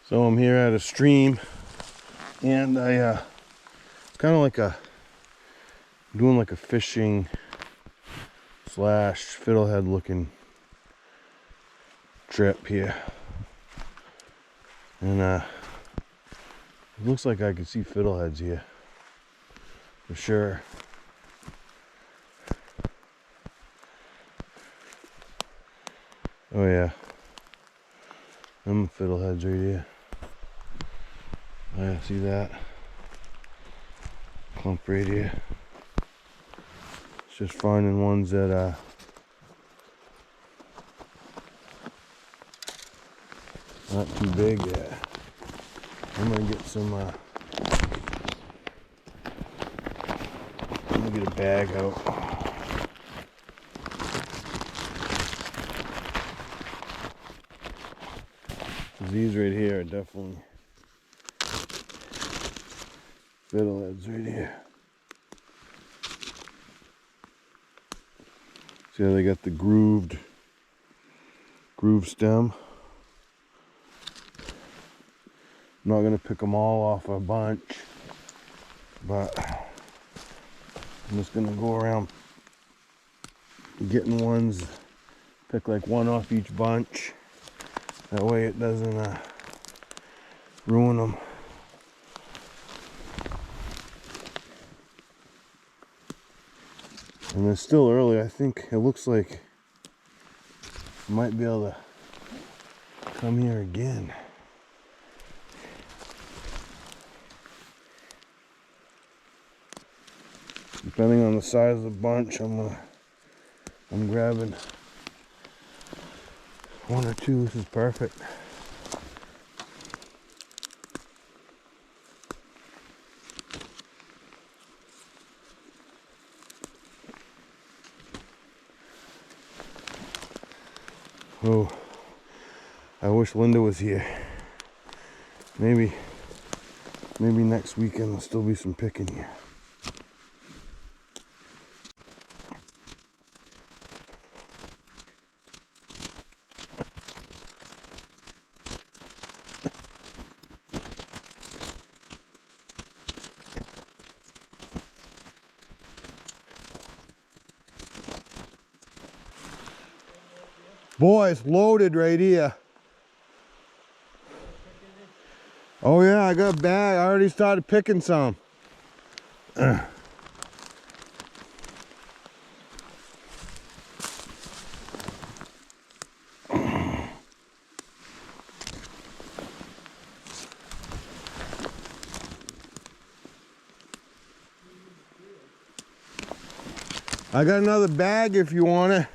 So I'm here at a stream, and kind of like doing like a fishing slash fiddlehead looking trip here, and it looks like I can see fiddleheads here for sure. Oh yeah, them fiddleheads right here. Yeah, see that clump right here? It's just finding ones that not too big yet. I'm gonna get some I'm gonna get a bag out. These right here are definitely fiddleheads right here. See how they got the groove stem? I'm not gonna pick them all off a bunch, but I'm just gonna go around getting ones, pick like one off each bunch. That way it doesn't ruin them. And it's still early. I think it looks like I might be able to come here again. Depending on the size of the bunch, I'm grabbing one or two. This is perfect. Oh, I wish Linda was here. Maybe next weekend there'll still be some picking here. Boy, it's loaded right here. Oh yeah, I got a bag. I already started picking some. I got another bag if you want it.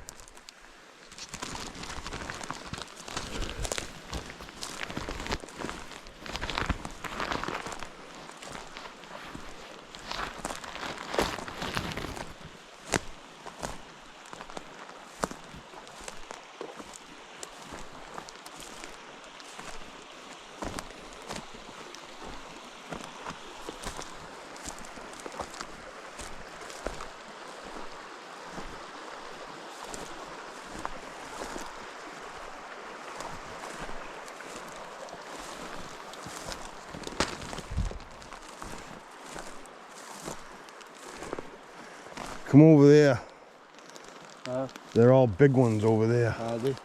Come over there. They're all big ones over there. Are they?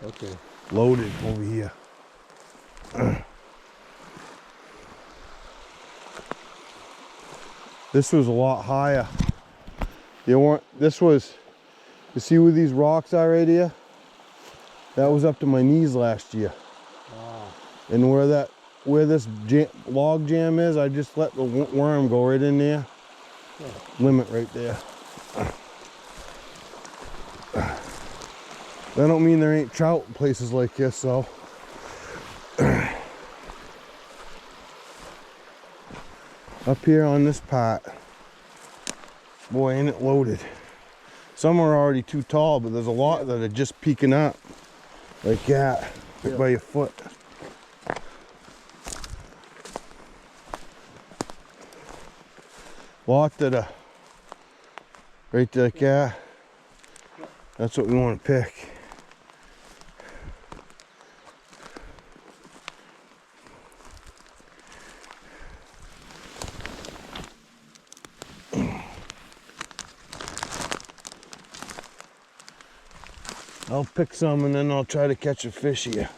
Okay. Loaded over here. This was a lot higher. This was, you see where these rocks are right here? That was up to my knees last year. Wow. And where this log jam is, I just let the worm go right in there. Yeah. Limit right there. That don't mean there ain't trout in places like this, though. Up here on this pot, boy, ain't it loaded. Some are already too tall, but there's a lot that are just peeking up like that, right by your foot. Lot that are right like that. That's what we want to pick. I'll pick some and then I'll try to catch a fish here.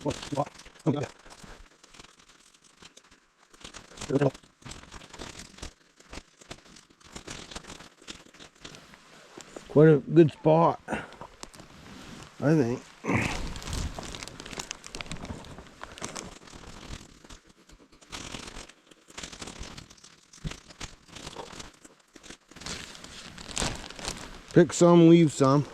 What? Okay. Quite a good spot, I think. Pick some, leave some.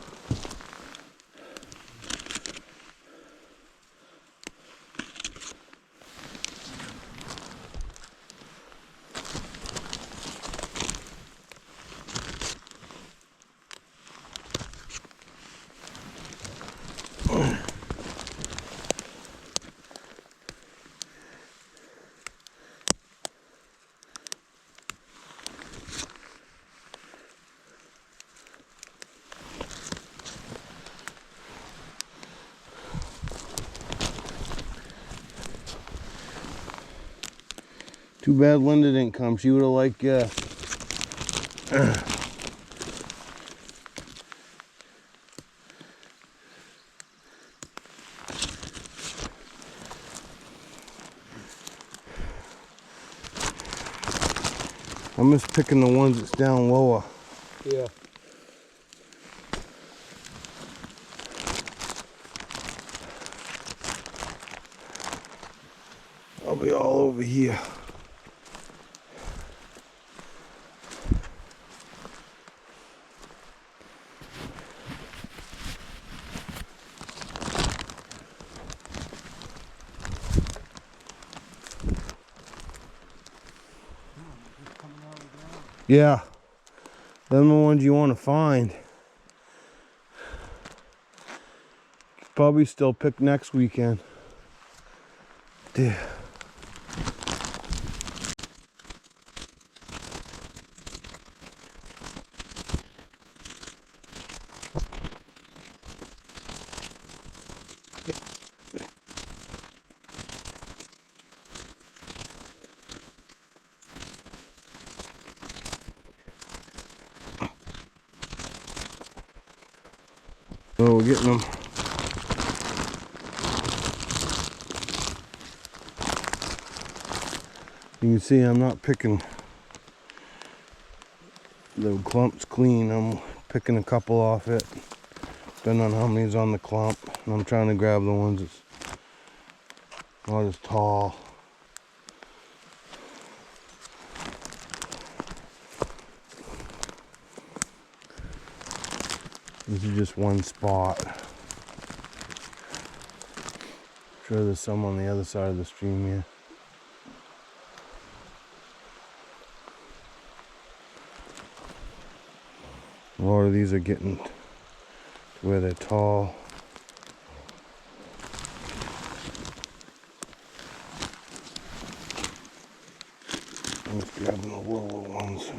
Too bad Linda didn't come. She would have liked I'm just picking the ones that's down lower. Yeah. I'll be all over here. Yeah, them the ones you want to find. Probably still pick next weekend. Yeah. So we're getting them. You can see I'm not picking the clumps clean. I'm picking a couple off it, depending on how many's on the clump. And I'm trying to grab the ones that's not as tall. This is just one spot. Sure there's some on the other side of the stream here. A lot of these are getting to where they're tall. I'm just grabbing the little ones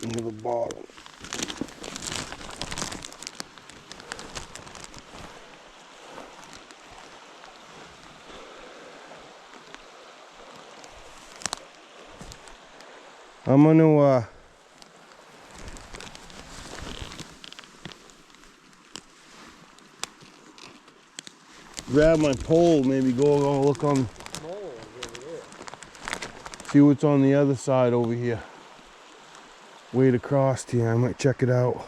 into the bottom. I'm gonna grab my pole, maybe go look on, see what's on the other side over here. Wade across here, I might check it out.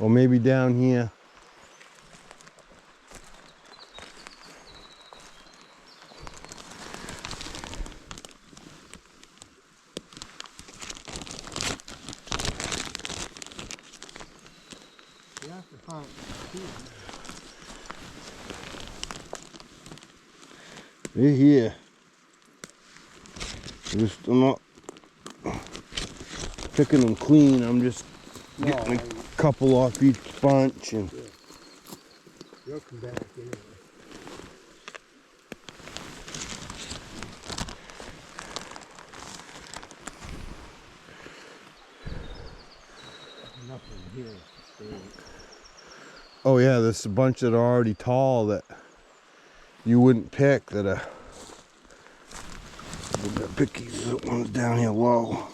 Or maybe down here. You have to find They're here. I'm not picking them clean, I'm just No, getting a couple off each bunch, and you'll come back anyway. Nothing here. oh yeah, there's a bunch that are already tall that you wouldn't pick that are. We're gonna pick these ones down here low.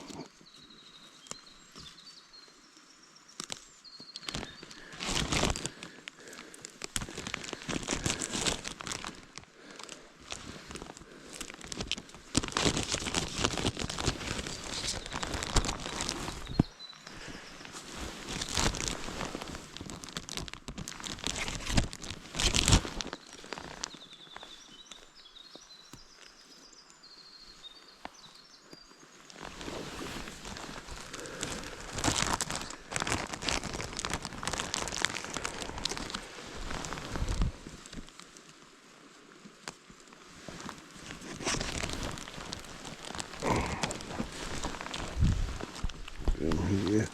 Here.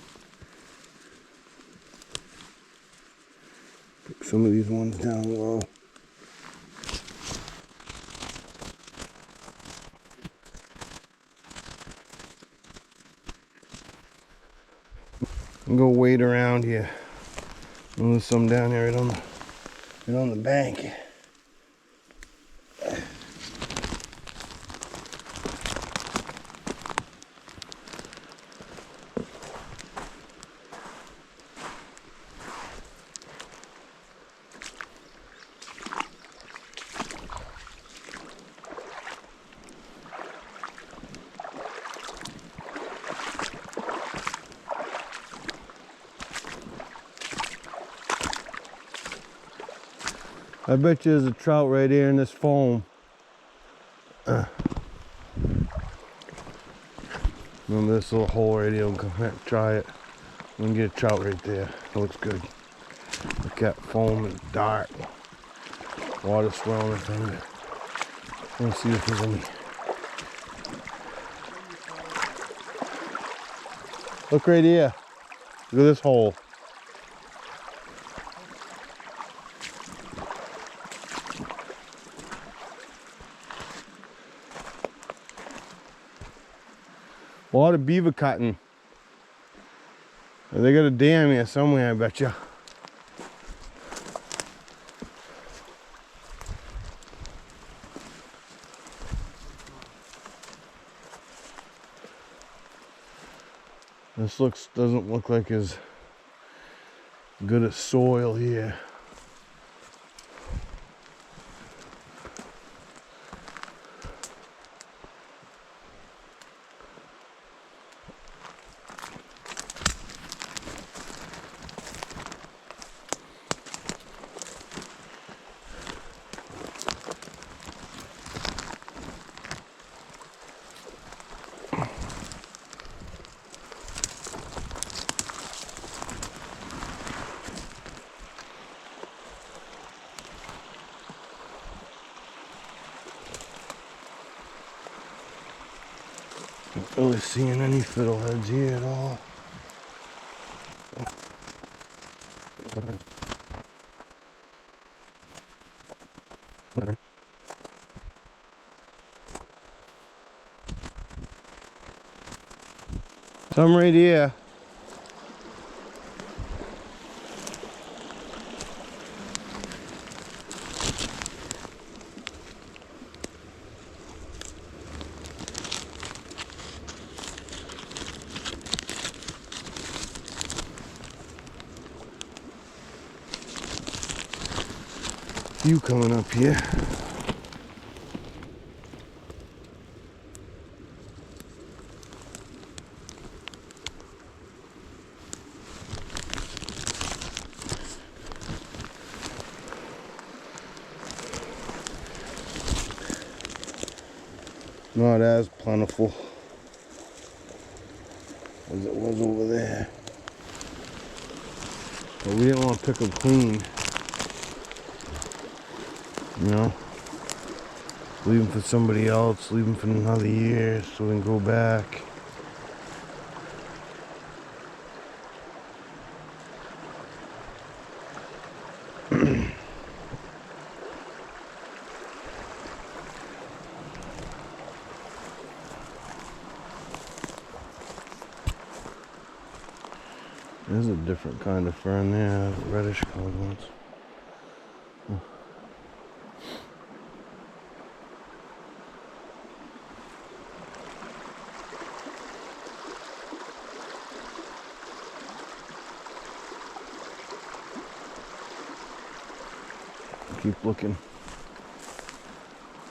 Put some of these ones down low. I'm gonna wait around here. There's some down here right on the bank. I bet you there's a trout right here in this foam. Remember this little hole right here? We'll try it. We can get a trout right there. It looks good. Look at foam and dark. Water swirling in front of it. Let's see if there's any. Look right here. Look at this hole. A lot of beaver cutting. They got a dam here somewhere, I bet you. This doesn't look like as good as soil here. Not really seeing any fiddleheads here at all. Some right here. Few coming up here. Not as plentiful as it was over there. But we didn't want to pick them clean. You know? Leave them for somebody else, leave them for another year so they can go back. different kind of fern there, reddish colored ones. Keep looking.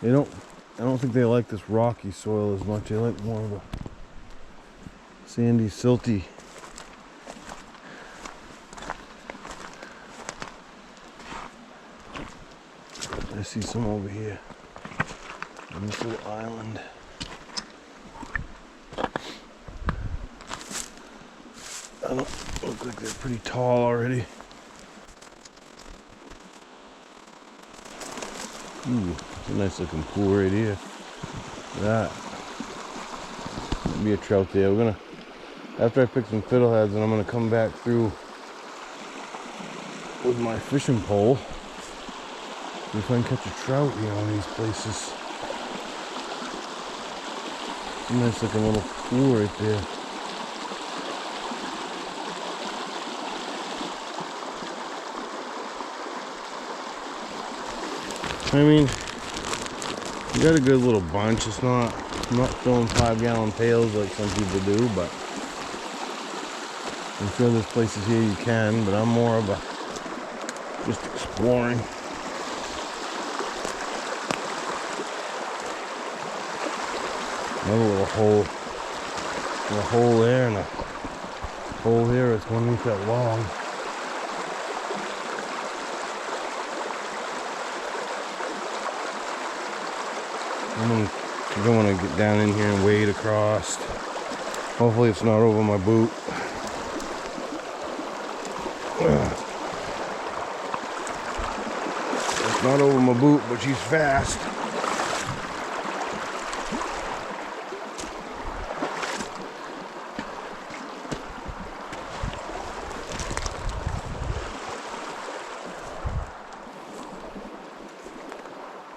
I don't think they like this rocky soil as much. They like more of a sandy, silty. I see some over here on this little island. I don't look like they're pretty tall already. Ooh, it's a nice looking pool right here. That might be a trout there. We're gonna, after I pick some fiddleheads, and I'm gonna come back through with my fishing pole. See if I can catch a trout here on these places. A nice looking little pool right there. I mean, you got a good little bunch. I'm not filling 5-gallon pails like some people do, but I'm sure there's places here you can, but I'm more of a just exploring. Another little hole there, and a hole here. It's 1 inch that long. I don't want to get down in here and wade across. Hopefully it's not over my boot. It's not over my boot, but she's fast.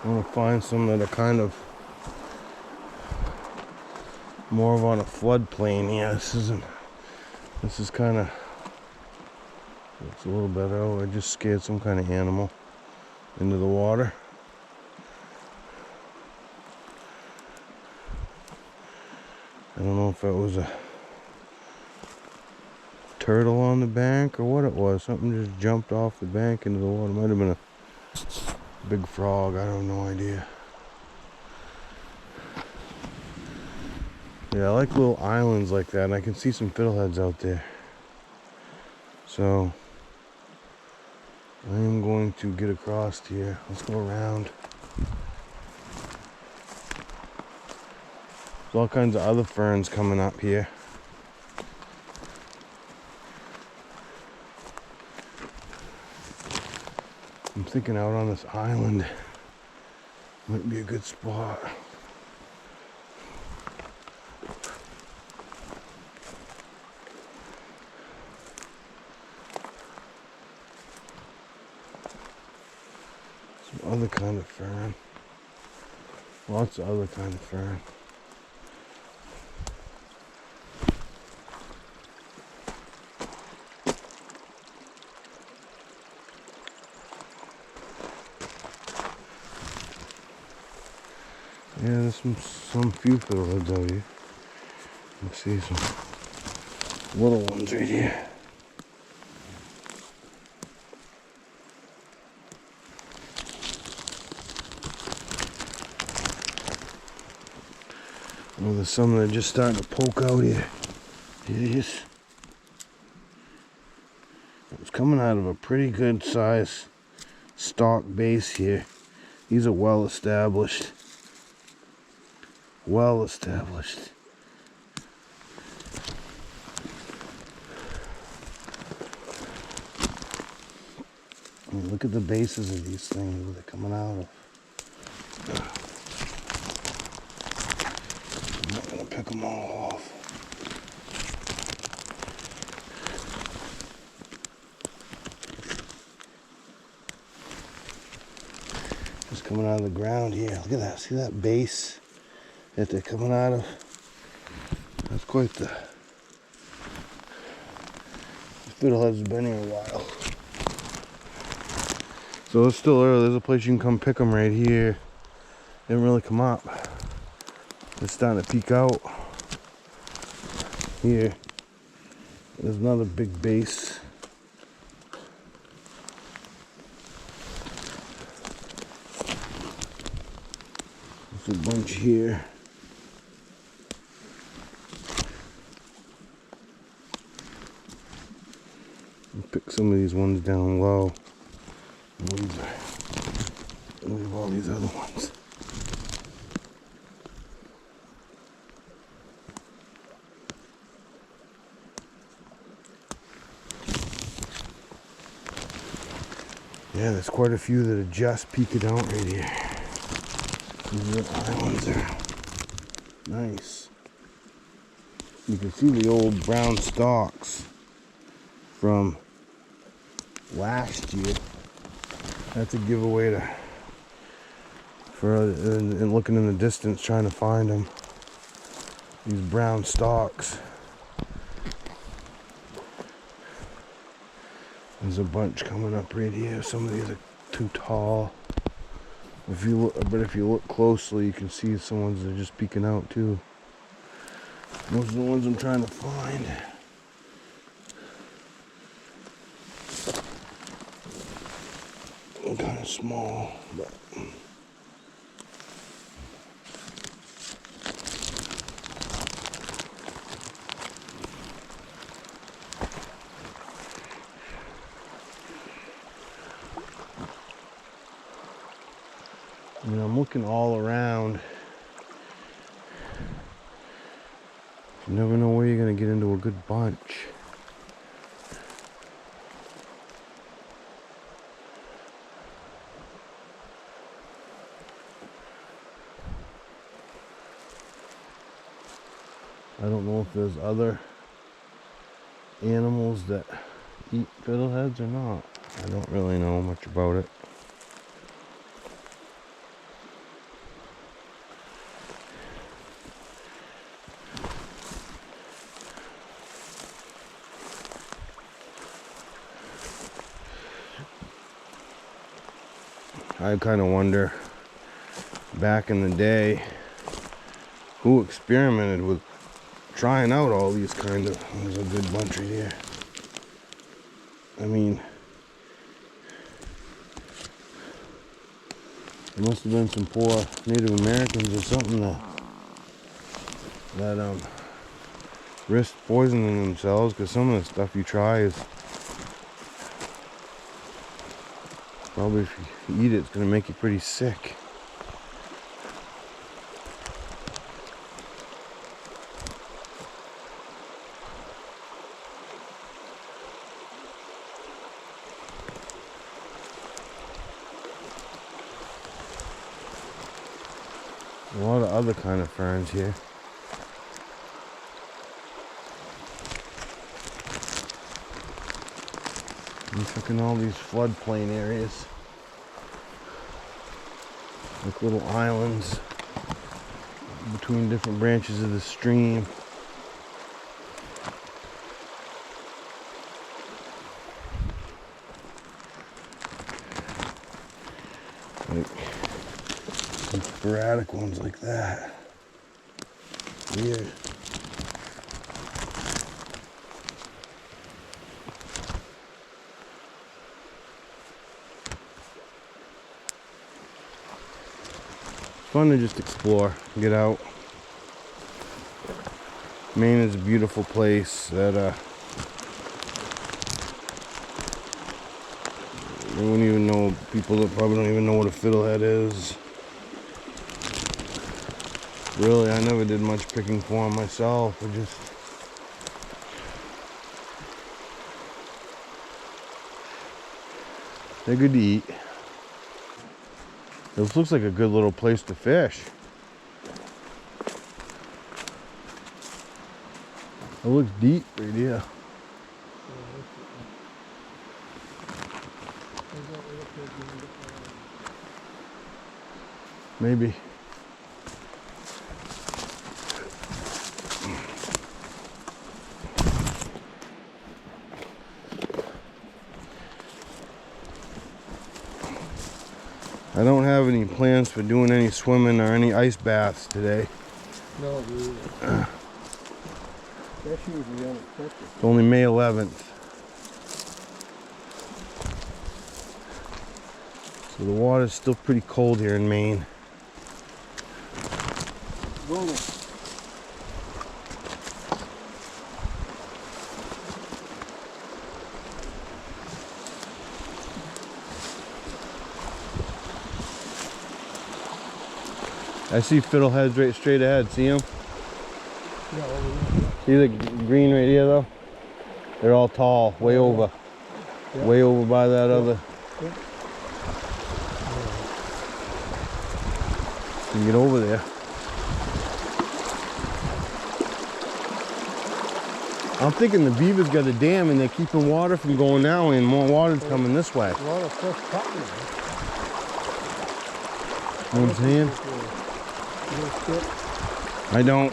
I want to find some that are kind of more of on a floodplain. Yeah, this is kind of, looks a little better. Oh, I just scared some kind of animal into the water. I don't know if that was a turtle on the bank or what it was. Something just jumped off the bank into the water. Might have been a big frog. I have no idea. Yeah, I like little islands like that, and I can see some fiddleheads out there. So I am going to get across here. Let's go around. There's all kinds of other ferns coming up here. I'm thinking out on this island might be a good spot. Some other kind of fern. Lots of other kind of fern. Yeah, there's some few fiddleheads out here. Let's see some little ones right here. Oh, there's some that are just starting to poke out here. Here it is. It's coming out of a pretty good size stalk base here. These are well established. Well established. I mean, look at the bases of these things where they're coming out of. I'm not going to pick them all off. Just coming out of the ground here. Look at that. See that base that they're coming out of? That's quite the Fiddleheads has been here a while. So it's still early. There's a place you can come pick them right here. Didn't really come up. It's starting to peek out. Here. There's another big base. There's a bunch here. Pick some of these ones down low. Leave all these other ones. Yeah, there's quite a few that are just peeking out right here. These islands are nice. You can see the old brown stalks from last year. That's a giveaway and looking in the distance trying to find them. These brown stalks. There's a bunch coming up right here. Some of these are too tall. But if you look closely, you can see some ones that are just peeking out too. Those are the ones I'm trying to find. They're kind of small, but I'm looking all around. You never know where you're gonna get into a good bunch. I don't know if there's other animals that eat fiddleheads or not. I don't really know much about it. I kind of wonder, back in the day, who experimented with trying out all these kind of... There's a good bunch right here. I mean, there must have been some poor Native Americans or something that risked poisoning themselves, because some of the stuff you try is probably, if you eat it, it's going to make you pretty sick. A lot of other kind of ferns here. I'm looking all these floodplain areas, like little islands between different branches of the stream. Like some sporadic ones like that. Weird. Fun to just explore, get out. Maine is a beautiful place that you wouldn't even know, people that probably don't even know what a fiddlehead is. Really, I never did much picking for them myself. They're good to eat. This looks like a good little place to fish. It looks deep right here. Maybe. I don't have any plans for doing any swimming or any ice baths today. No, really. That's usually unexpected. It's only May 11th. So the water's still pretty cold here in Maine. Roll. I see fiddleheads right straight ahead. See them? Yeah, over there. See the green right here though? They're all tall, way over. Yeah. Way over by that other. Yeah. You can get over there. I'm thinking the beavers got a dam and they're keeping water from going that way and more water's coming this way. A lot of fresh cotton. You know what I'm saying? I don't.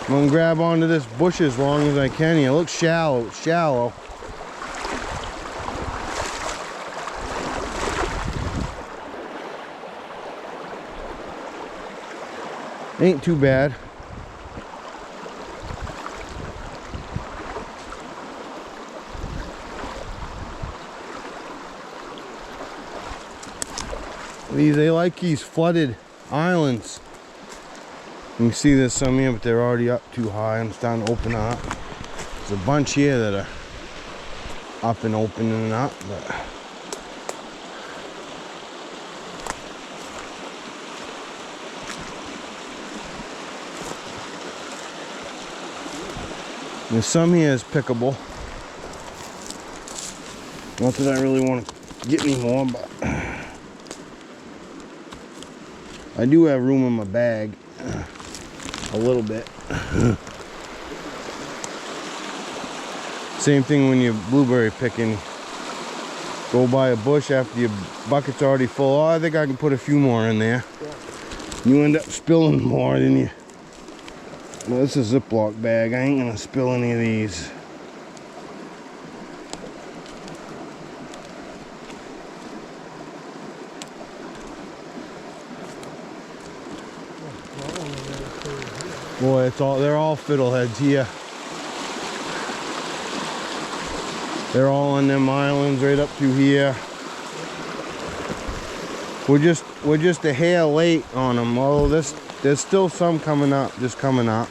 I'm gonna grab onto this bush as long as I can here. It looks shallow, it's shallow. Ain't too bad. They like these flooded islands. You can see there's some here, but they're already up too high. I'm starting to open up. There's a bunch here that are up and opening up, but there's some here that's pickable. Not that I really want to get any more, but I do have room in my bag, a little bit. Same thing when you're blueberry picking. Go by a bush after your bucket's already full. Oh, I think I can put a few more in there. Yeah. You end up spilling more than you. Well, this is a Ziploc bag. I ain't gonna spill any of these. Boy, they're all fiddleheads here. They're all on them islands right up to here. We're just a hair late on them. Although there's still some coming up, just coming up.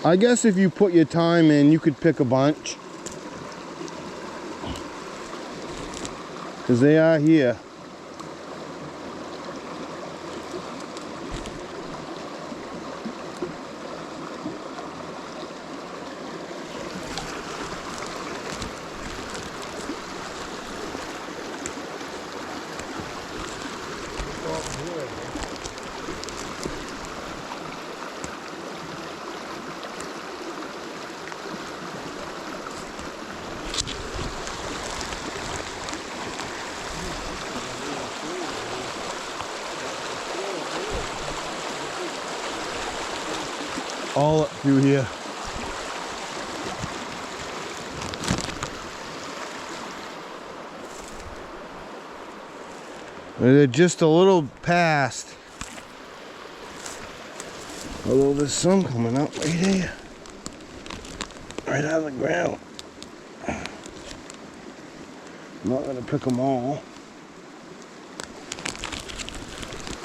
I guess if you put your time in, you could pick a bunch. Because they are here. All up through here. They're just a little past. Although there's some coming up right here. Right out of the ground. I'm not gonna pick them all.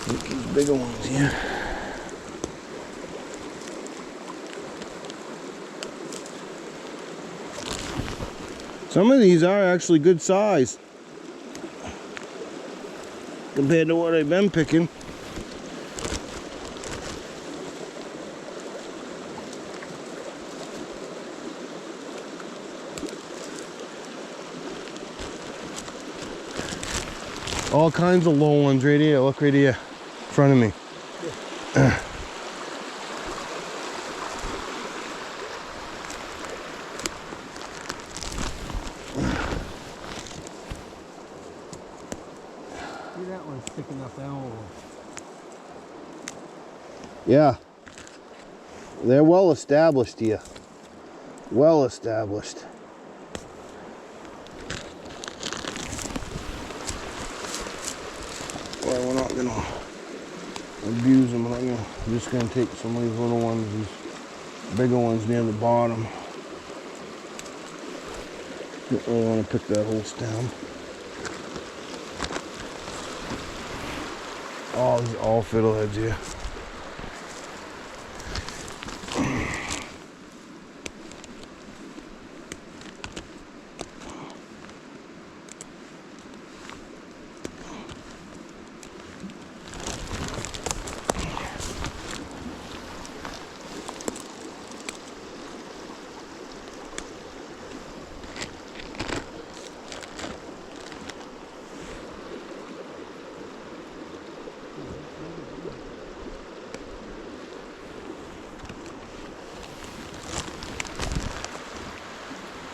Look at these bigger ones here. Some of these are actually good size compared to what I've been picking. All kinds of low ones right here. Look right here in front of me. See, that one's sticking up elbow. Yeah. They're well established here. Well established. Well, we're not gonna abuse them. I'm just gonna take some of these little ones, these bigger ones near the bottom. Don't really want to pick that whole stem. Oh, these are all fiddleheads here.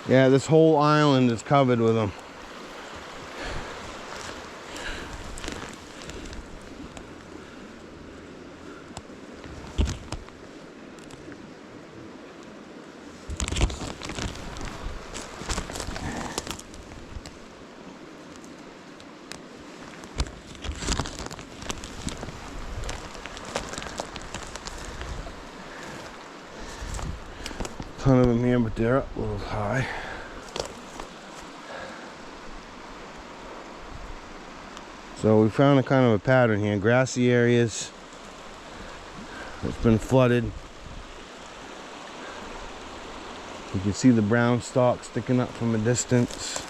Yeah, this whole island is covered with them. Ton of them here, but they're up a little high. So we found a kind of a pattern here. Grassy areas. It's been flooded. You can see the brown stalk sticking up from a distance.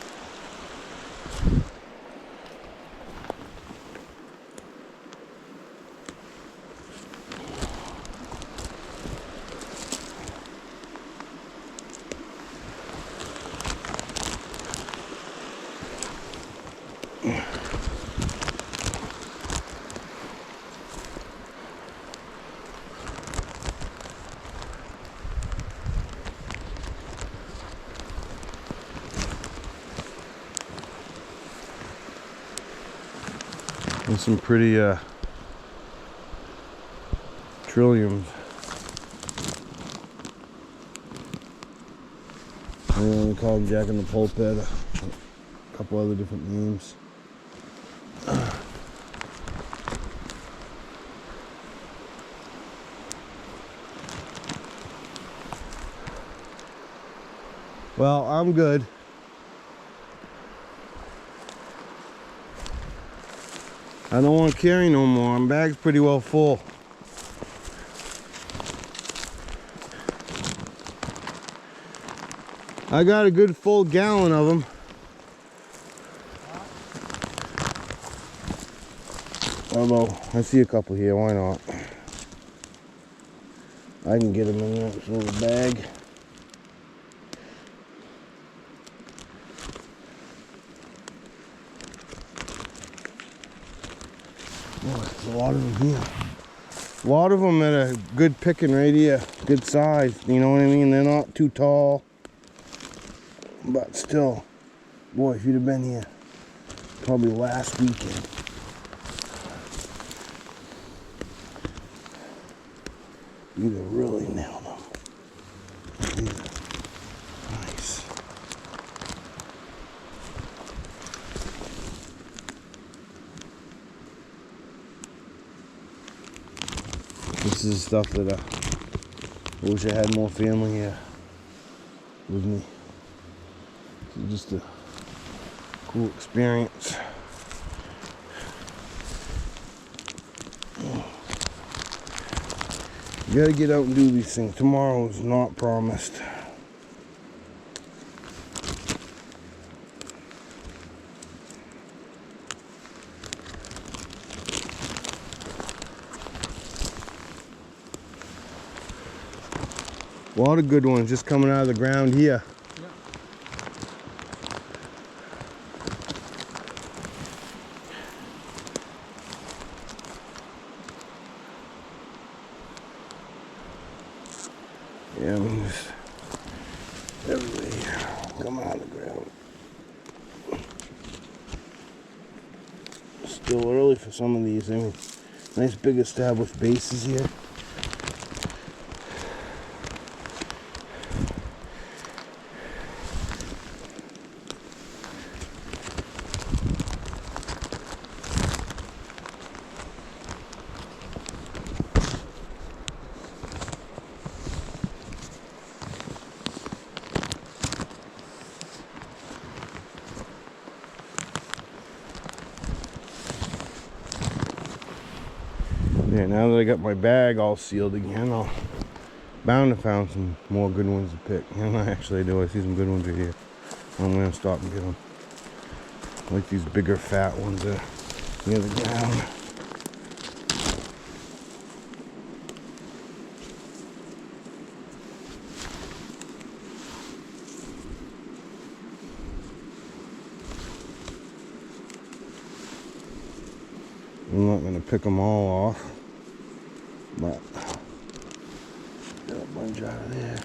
And some pretty trilliums. We call them Jack in the Pulpit, a couple other different names. Well, I'm good. I don't want to carry no more. My bag's pretty well full. I got a good full gallon of them. Although, I see a couple here, why not? I can get them in this little bag. Oh, there's a lot of them here. A lot of them at a good picking right here, good size, you know what I mean? They're not too tall, but still, boy, if you'd have been here probably last weekend, you'd have really nailed them. These are nice. This is the stuff that I wish I had more family here with me. It's just a cool experience. You gotta get out and do these things. Tomorrow is not promised. A lot of good ones just coming out of the ground here. Yeah, I mean, just everybody coming out of the ground. Still early for some of these. I mean, nice big established bases here. Alright, now that I got my bag all sealed again, I'll bound to found some more good ones to pick. And actually I do, I see some good ones right here. I'm gonna stop and get them. I like these bigger fat ones that are near the ground. I'm not gonna pick them all off, but get a bunch out of there.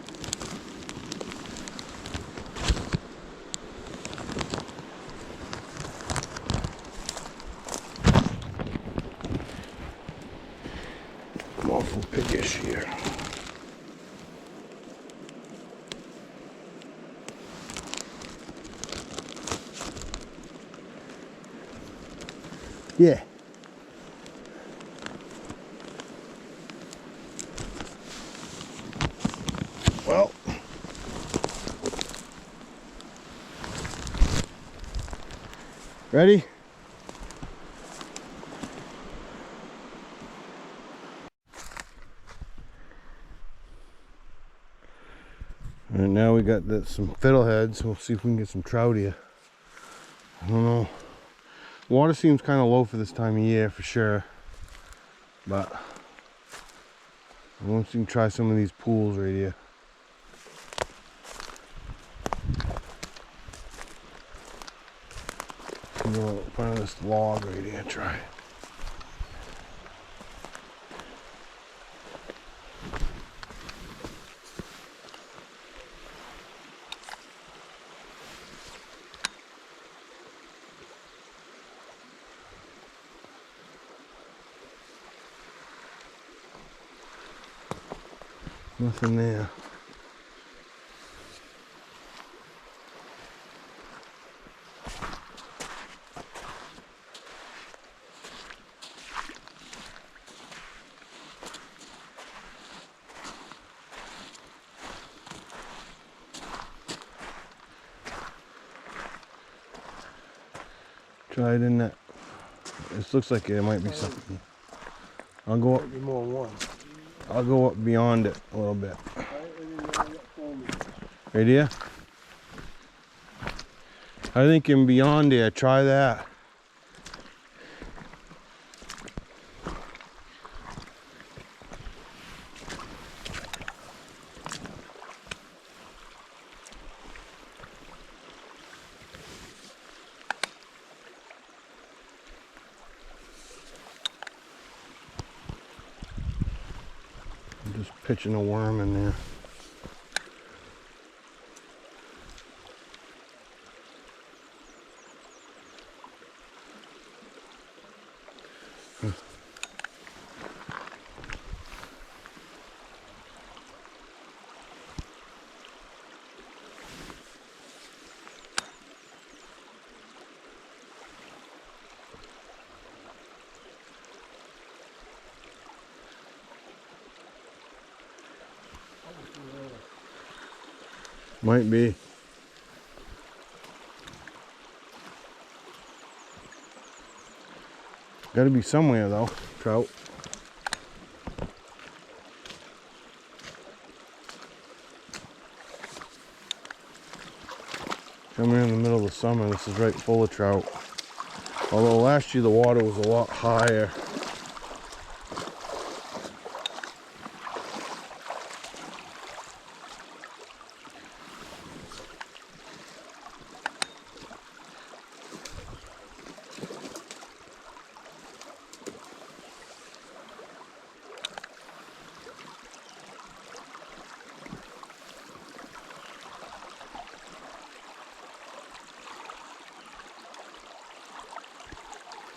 I'm awful piggish here. Yeah. Well, ready? And now we got some fiddleheads. We'll see if we can get some trout here. I don't know. Water seems kind of low for this time of year for sure, but I want to see try some of these pools right here. Go in front of this log right here, try. Nothing there. Try it in that. This looks like it might be something. I'll go up. More than one. I'll go up beyond it a little bit. Right here? I think in beyond there, try that. I'm just pitching a worm in there. Might be. Gotta be somewhere though, trout. Coming in the middle of the summer, this is right full of trout. Although last year the water was a lot higher.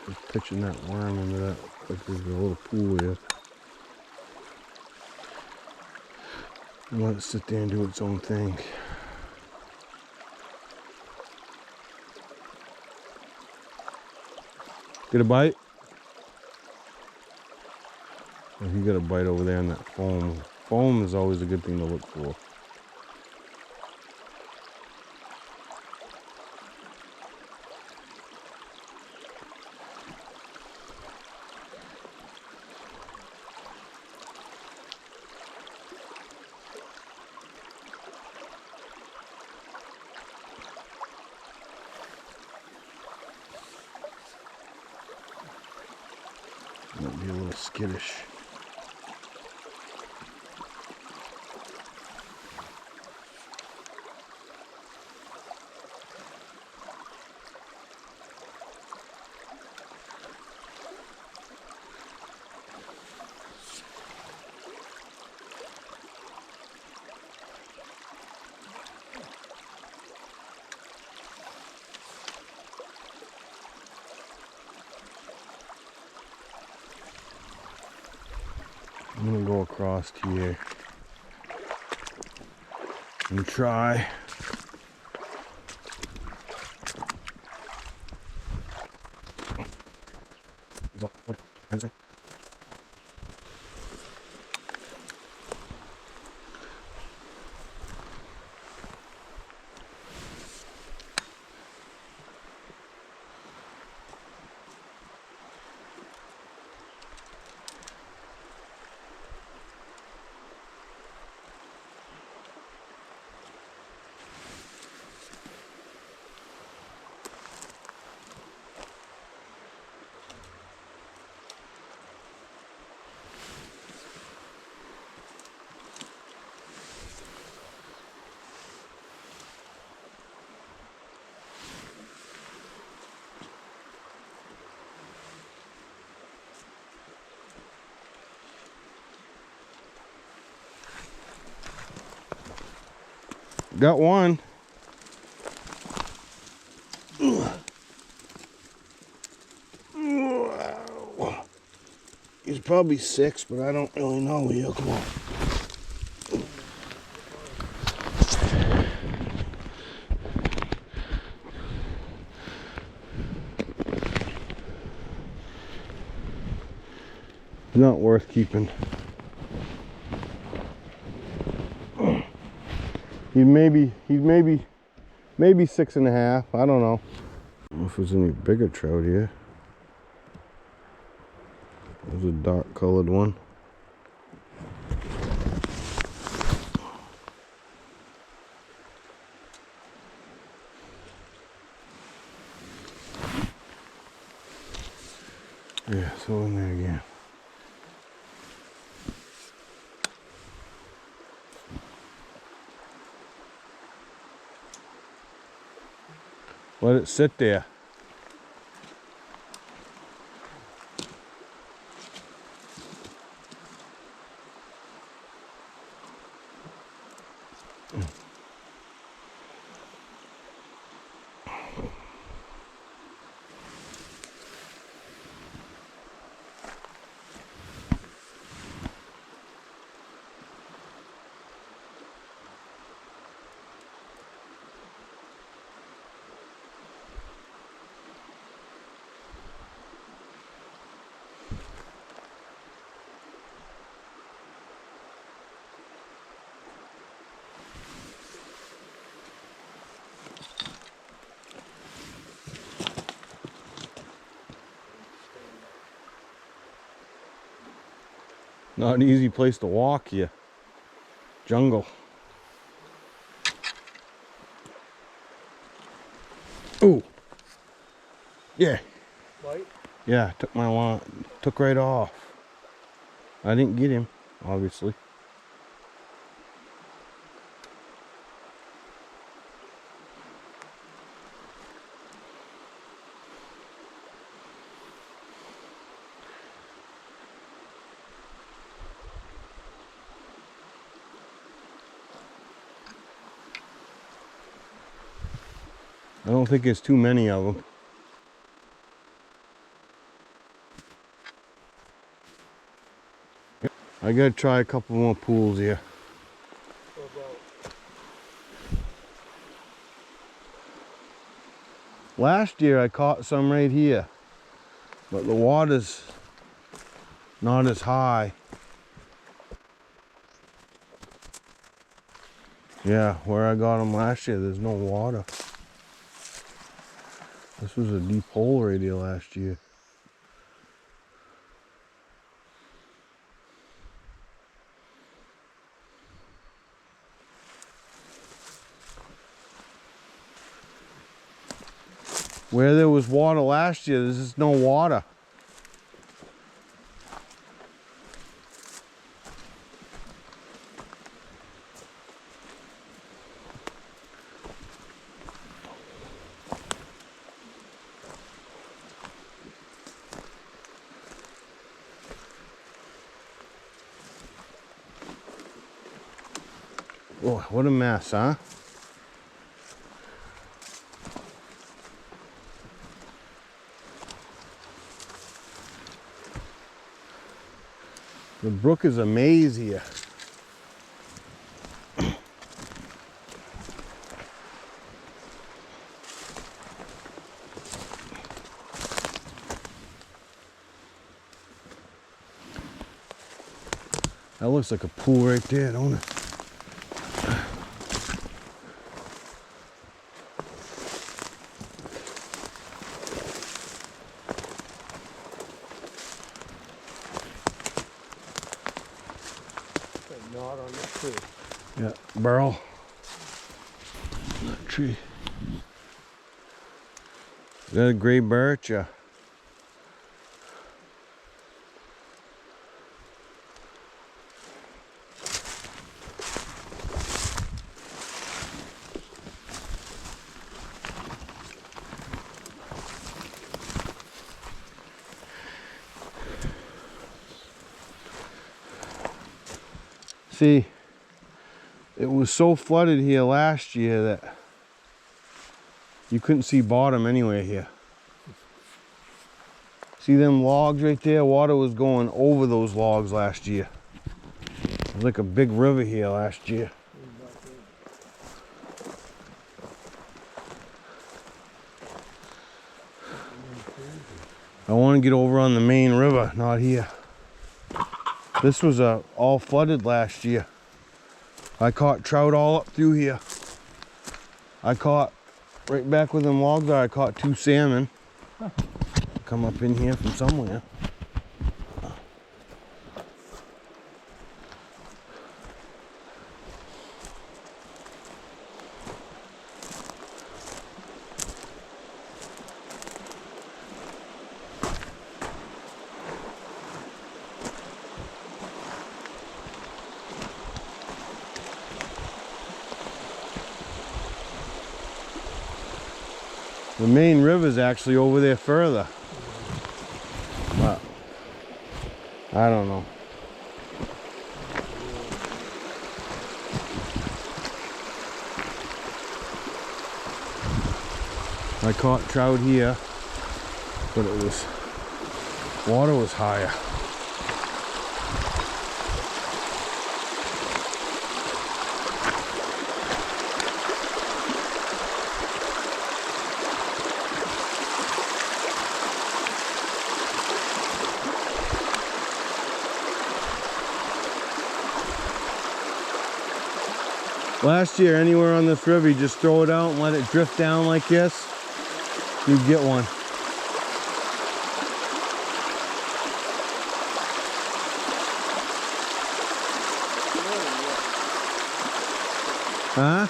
Just pitching that worm into that, like there's a little pool here. And let it sit there and do its own thing. Get a bite? If you get a bite over there in that foam. Foam is always a good thing to look for. a little skittish. I'm gonna go across here and try. Got one. Wow. He's probably 6, but I don't really know. Yeah, come on. Not worth keeping. He's maybe 6.5. I don't know. I don't know if there's any bigger trout here. There's a dark colored one. Yeah, so in there again. Let it sit there. Not an easy place to walk here. Jungle. Ooh. Yeah. Right? Yeah, took my line. Took right off. I didn't get him, obviously. I don't think there's too many of them. I gotta try a couple more pools here. Last year I caught some right here, but the water's not as high. Yeah, where I got them last year, there's no water. This was a deep hole right here last year. Where there was water last year, there's just no water. Oh, what a mess, huh? The brook is a maze here. That looks like a pool right there, don't it? A knot on the tree. Yeah, burl. That tree. Is that a gray birch? Yeah. See, it was so flooded here last year that you couldn't see bottom anywhere here. See them logs right there? Water was going over those logs last year. It was like a big river here last year. I want to get over on the Maine River, not here. This was all flooded last year. I caught trout all up through here. I caught, right back with them logs there, I caught 2 salmon. Come up in here from somewhere. The Maine River's actually over there further. But I don't know. I caught trout here, but water was higher. Last year, anywhere on this river, you just throw it out and let it drift down like this, you get one. Huh?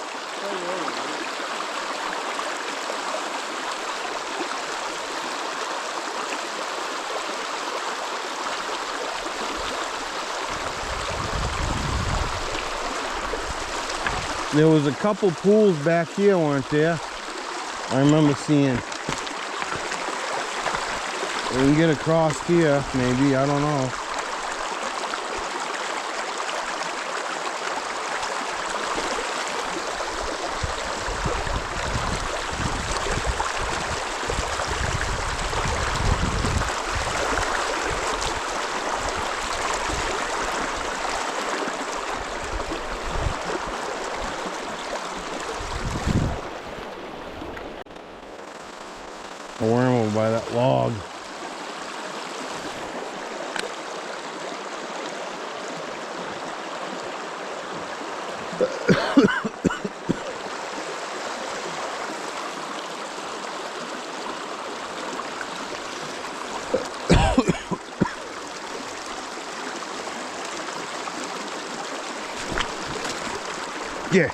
There was a couple pools back here, weren't there? I remember seeing. We can get across here, maybe, I don't know. A worm over by that log. Yeah.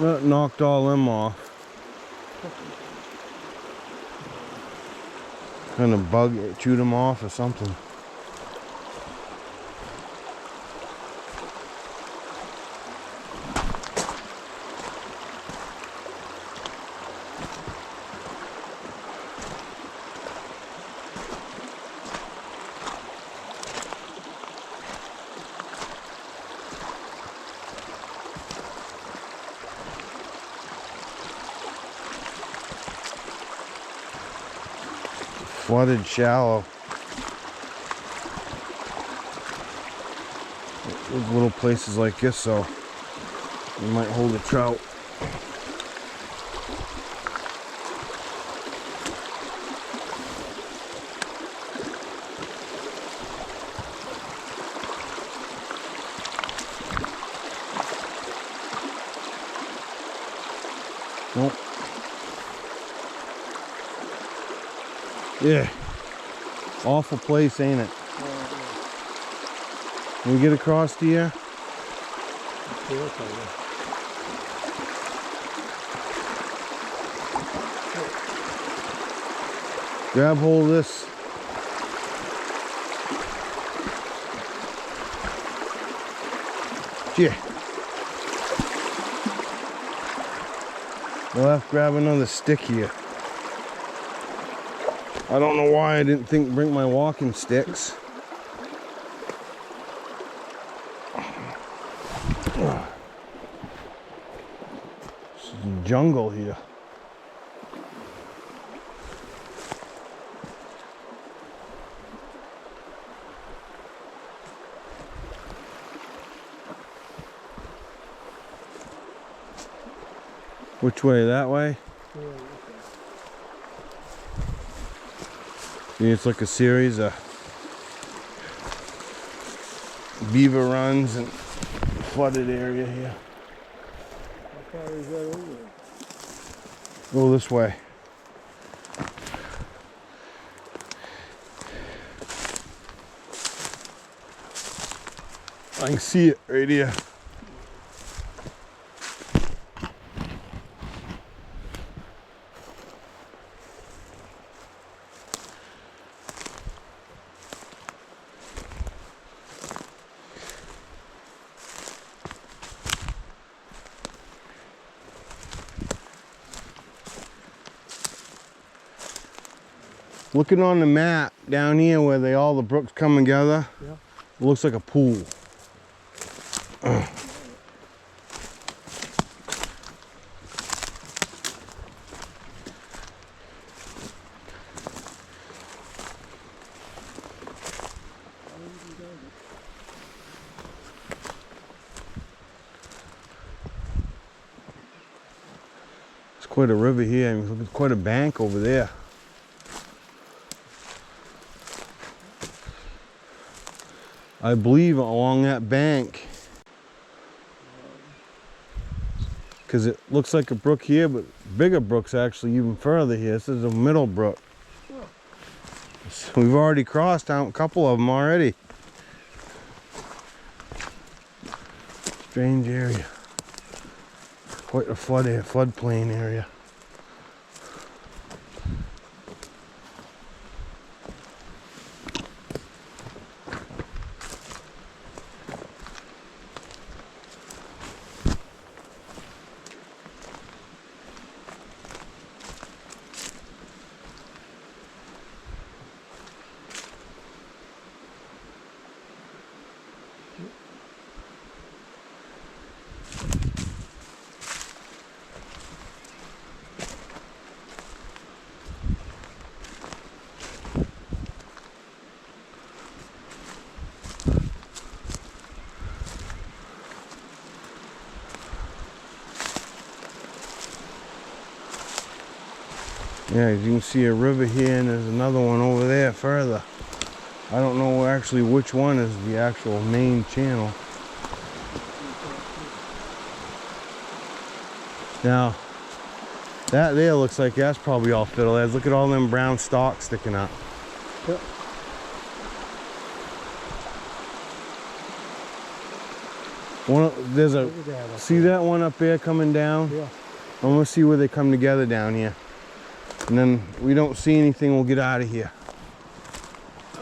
That knocked all them off. Kind of bug chewed them off or something. Flooded shallow. Little places like this, so you might hold a trout. Nope. Yeah, awful place, ain't it? Can we get across the air? Grab hold of this. Yeah. We'll have to grab another stick here. I don't know why I didn't bring my walking sticks. This is the jungle here. Which way? That way? Yeah, it's like a series of beaver runs and flooded area here. How far is that over there? Go this way. I can see it right here. Looking on the map down here where all the brooks come together, yeah. It looks like a pool. It's quite a river here, and look at quite a bank over there. I believe along that bank, because it looks like a brook here, but bigger brooks actually even further here. This is a middle brook. So we've already crossed out a couple of them already. Strange area. Quite a floodplain area. Yeah, as you can see a river here, and there's another one over there further. I don't know actually which one is the actual main channel. Now, that there looks like that's probably all fiddleheads. Look at all them brown stalks sticking up. Yep. See that one up there coming down? Yeah. I'm gonna see where they come together down here. And then we don't see anything, we'll get out of here.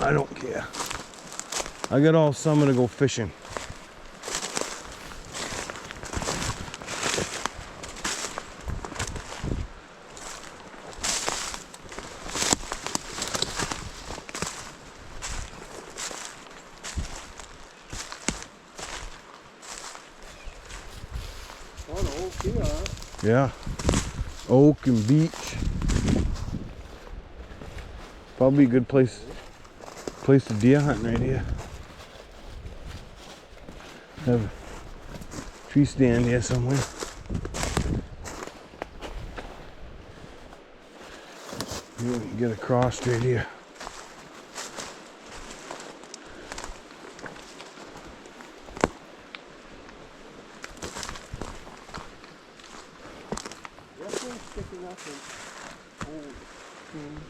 I don't care. I got all summer to go fishing. Oh, no, oak here, huh? Yeah. Oak and beach. Probably a good place to deer hunt right here. Have a tree stand here somewhere. You can get across straight here. Definitely sticking up in old skin.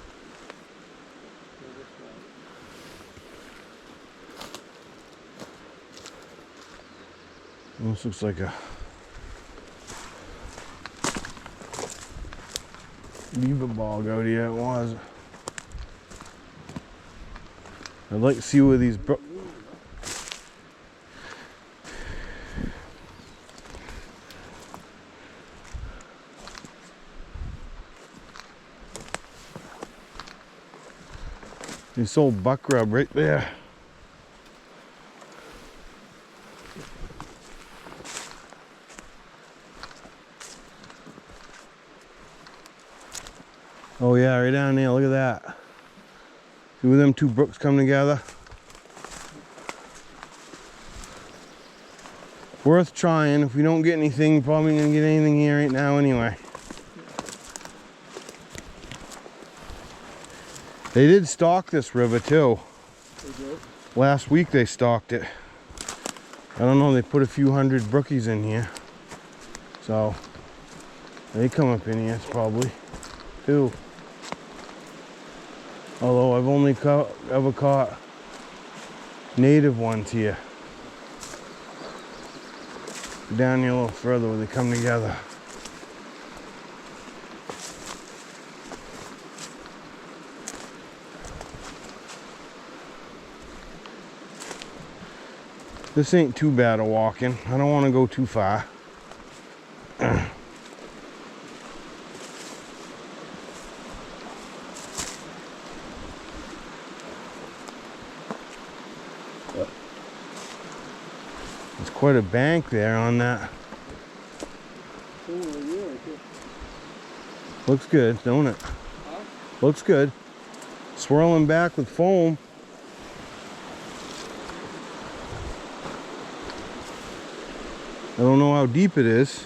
Almost looks like a beaver bog out here. It was. I'd like to see where these this old buck rub right there. Oh yeah, right down there, look at that. See where them two brooks come together? Worth trying. If we don't get anything, probably gonna get anything here right now anyway. They did stock this river too. They did? Last week they stocked it. I don't know, they put a few hundred brookies in here. So, they come up in here probably too. Although I've only ever caught native ones here. Down here a little further where they come together. This ain't too bad of walking. I don't want to go too far. There's quite a bank there on that. Looks good, don't it? Huh? Looks good. Swirling back with foam. I don't know how deep it is.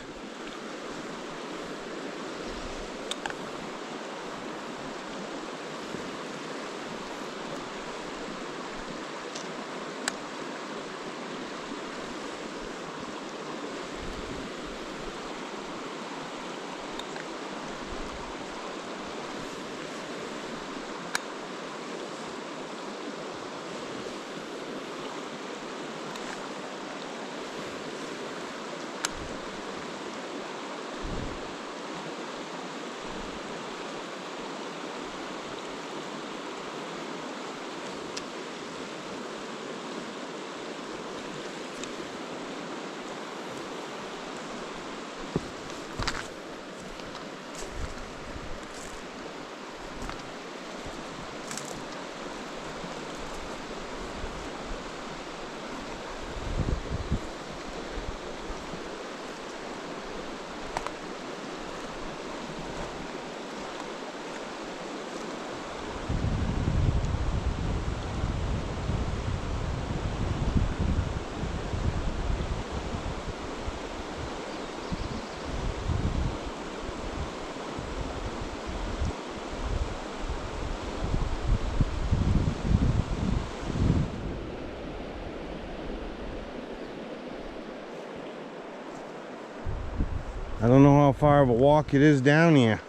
I don't know how far of a walk it is down here.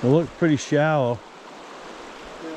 It looked pretty shallow. Yeah.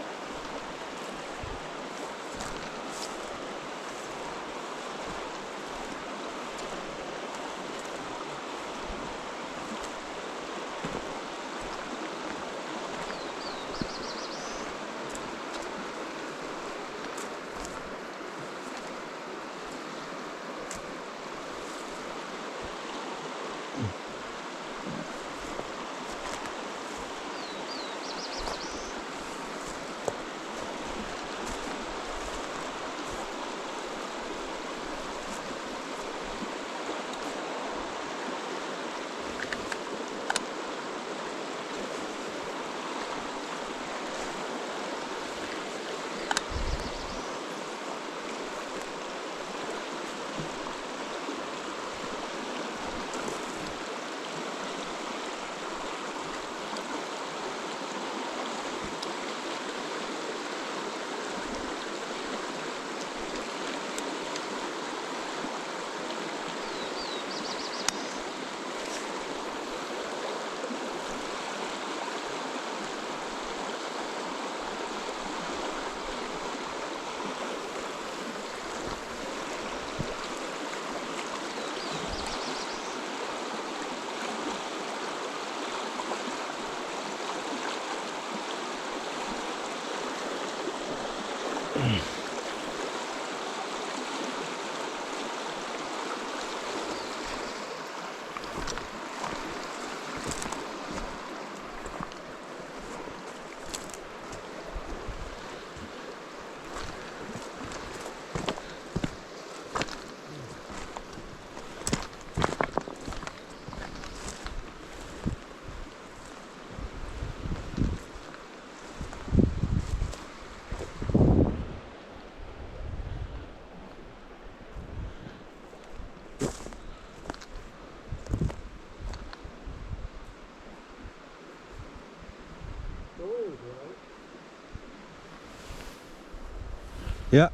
Yeah.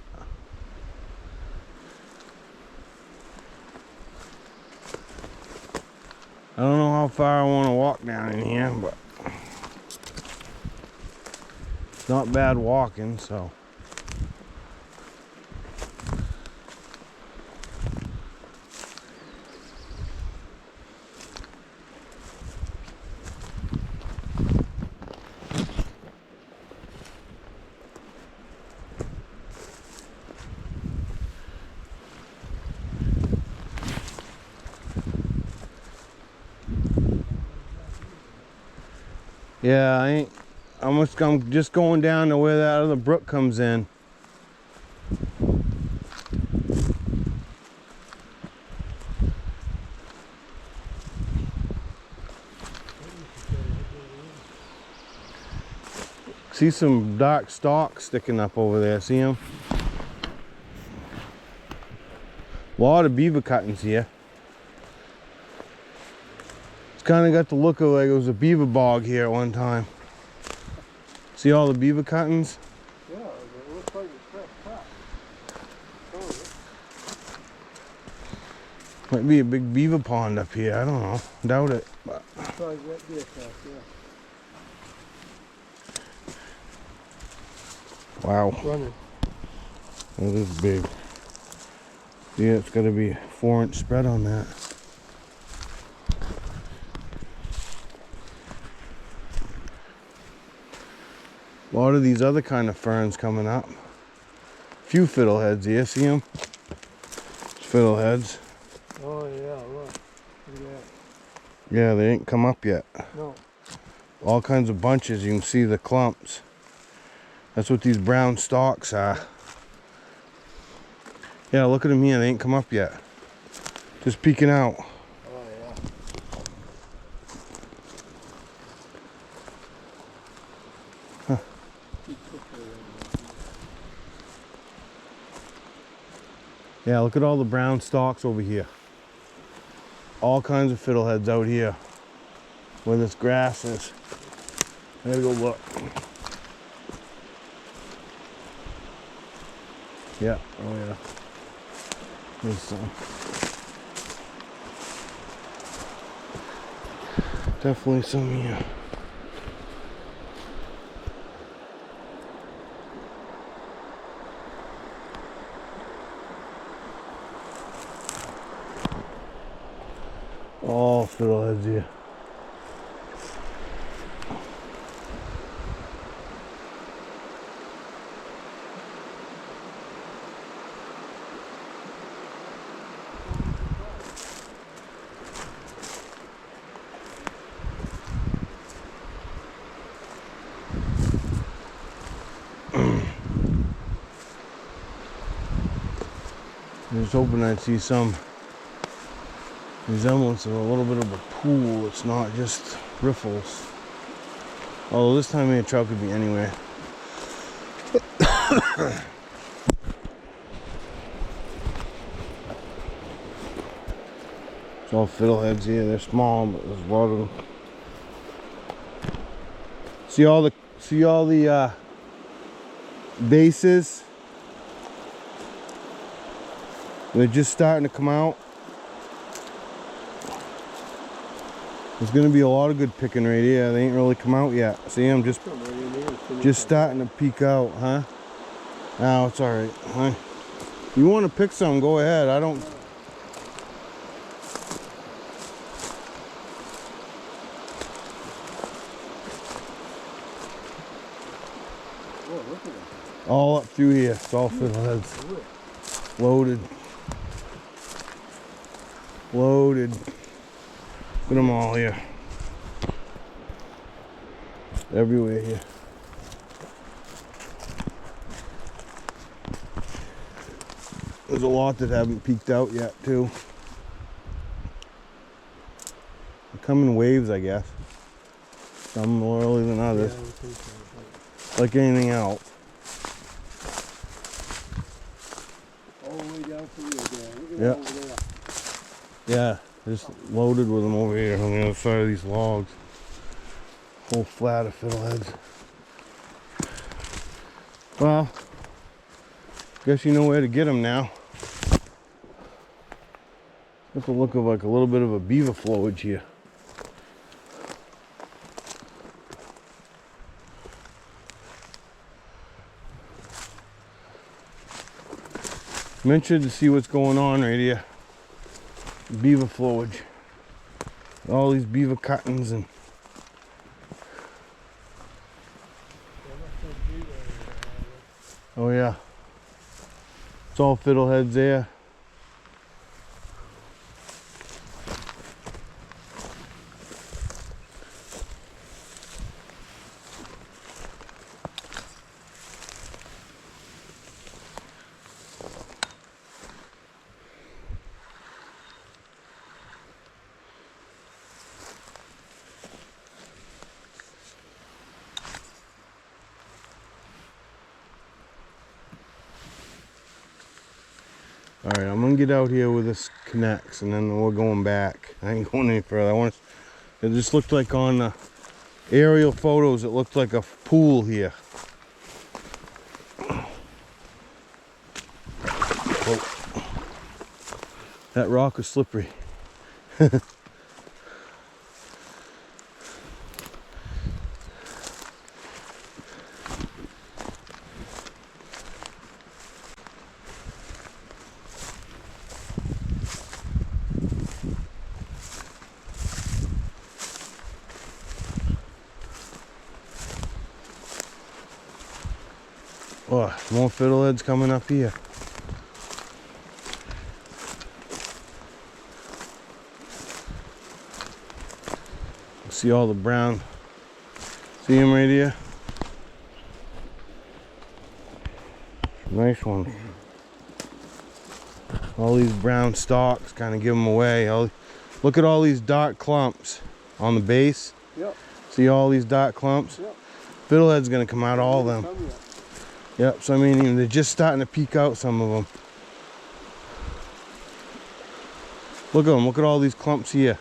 I don't know how far I want to walk down in here, but it's not bad walking, so. Yeah, I'm just going down to where that other brook comes in. See some dark stalks sticking up over there, see them? A lot of beaver cuttings here. It's kind of got the look of like it was a beaver bog here at one time. See all the beaver cuttings? Yeah, it looks like it's fresh cut. Oh, Might be a big beaver pond up here, I don't know. Doubt it. But it's probably wet deer track, yeah. wow, Running. that is big. Yeah, it's got to be a 4-inch spread on that. A lot of these other kind of ferns coming up. Few fiddleheads here, see them? Fiddleheads. Oh yeah, look. Look at that. Yeah, they ain't come up yet. No. All kinds of bunches, you can see the clumps. That's what these brown stalks are. Yeah, look at them here, they ain't come up yet. Just peeking out. Oh yeah. Huh. Yeah, look at all the brown stalks over here. All kinds of fiddleheads out here where this grass is. I gotta go look. Yeah, oh yeah. There's some. Definitely some here. fiddleheads here. I was hoping I'd see some resemblance of a little bit of a pool. It's not just riffles. Although this time of year trout could be anywhere. It's all fiddleheads here. They're small, but there's a lot of them. See all the bases? They're just starting to come out. There's gonna be a lot of good picking right here. They ain't really come out yet. See, I'm just starting to peek out, huh? Oh, it's all right. Huh? You want to pick some? Go ahead. I don't. Oh, look at that. All up through here. It's all fiddleheads. Loaded. Loaded. Look at them all here. Everywhere here. There's a lot that haven't peeked out yet too. They come in waves, I guess. Some more early than others. Yeah, I would think so, Like anything else. but all the way down through there. Look at Yeah. that over there. Yeah, just loaded with them over here on the other side of these logs. Whole flat of fiddleheads. Well, guess you know where to get them now. Got the look of like a little bit of a beaver flowage here. I'm interested to see what's going on right here. Beaver flowage. All these beaver cuttings and oh yeah. It's all fiddleheads there. All right, I'm gonna get out here where this connects, and then we're going back. I ain't going any further. It just looked like on the aerial photos, it looked like a pool here. Oh. That rock is slippery. Oh, more fiddleheads coming up here. See all the brown. See them right here? Nice ones. All these brown stalks kind of give them away. Look at all these dark clumps on the base. Yep. See all these dark clumps? Yep. Fiddlehead's gonna come out, all of them. Yep, so I mean, they're just starting to peek out, some of them. Look at them, look at all these clumps here.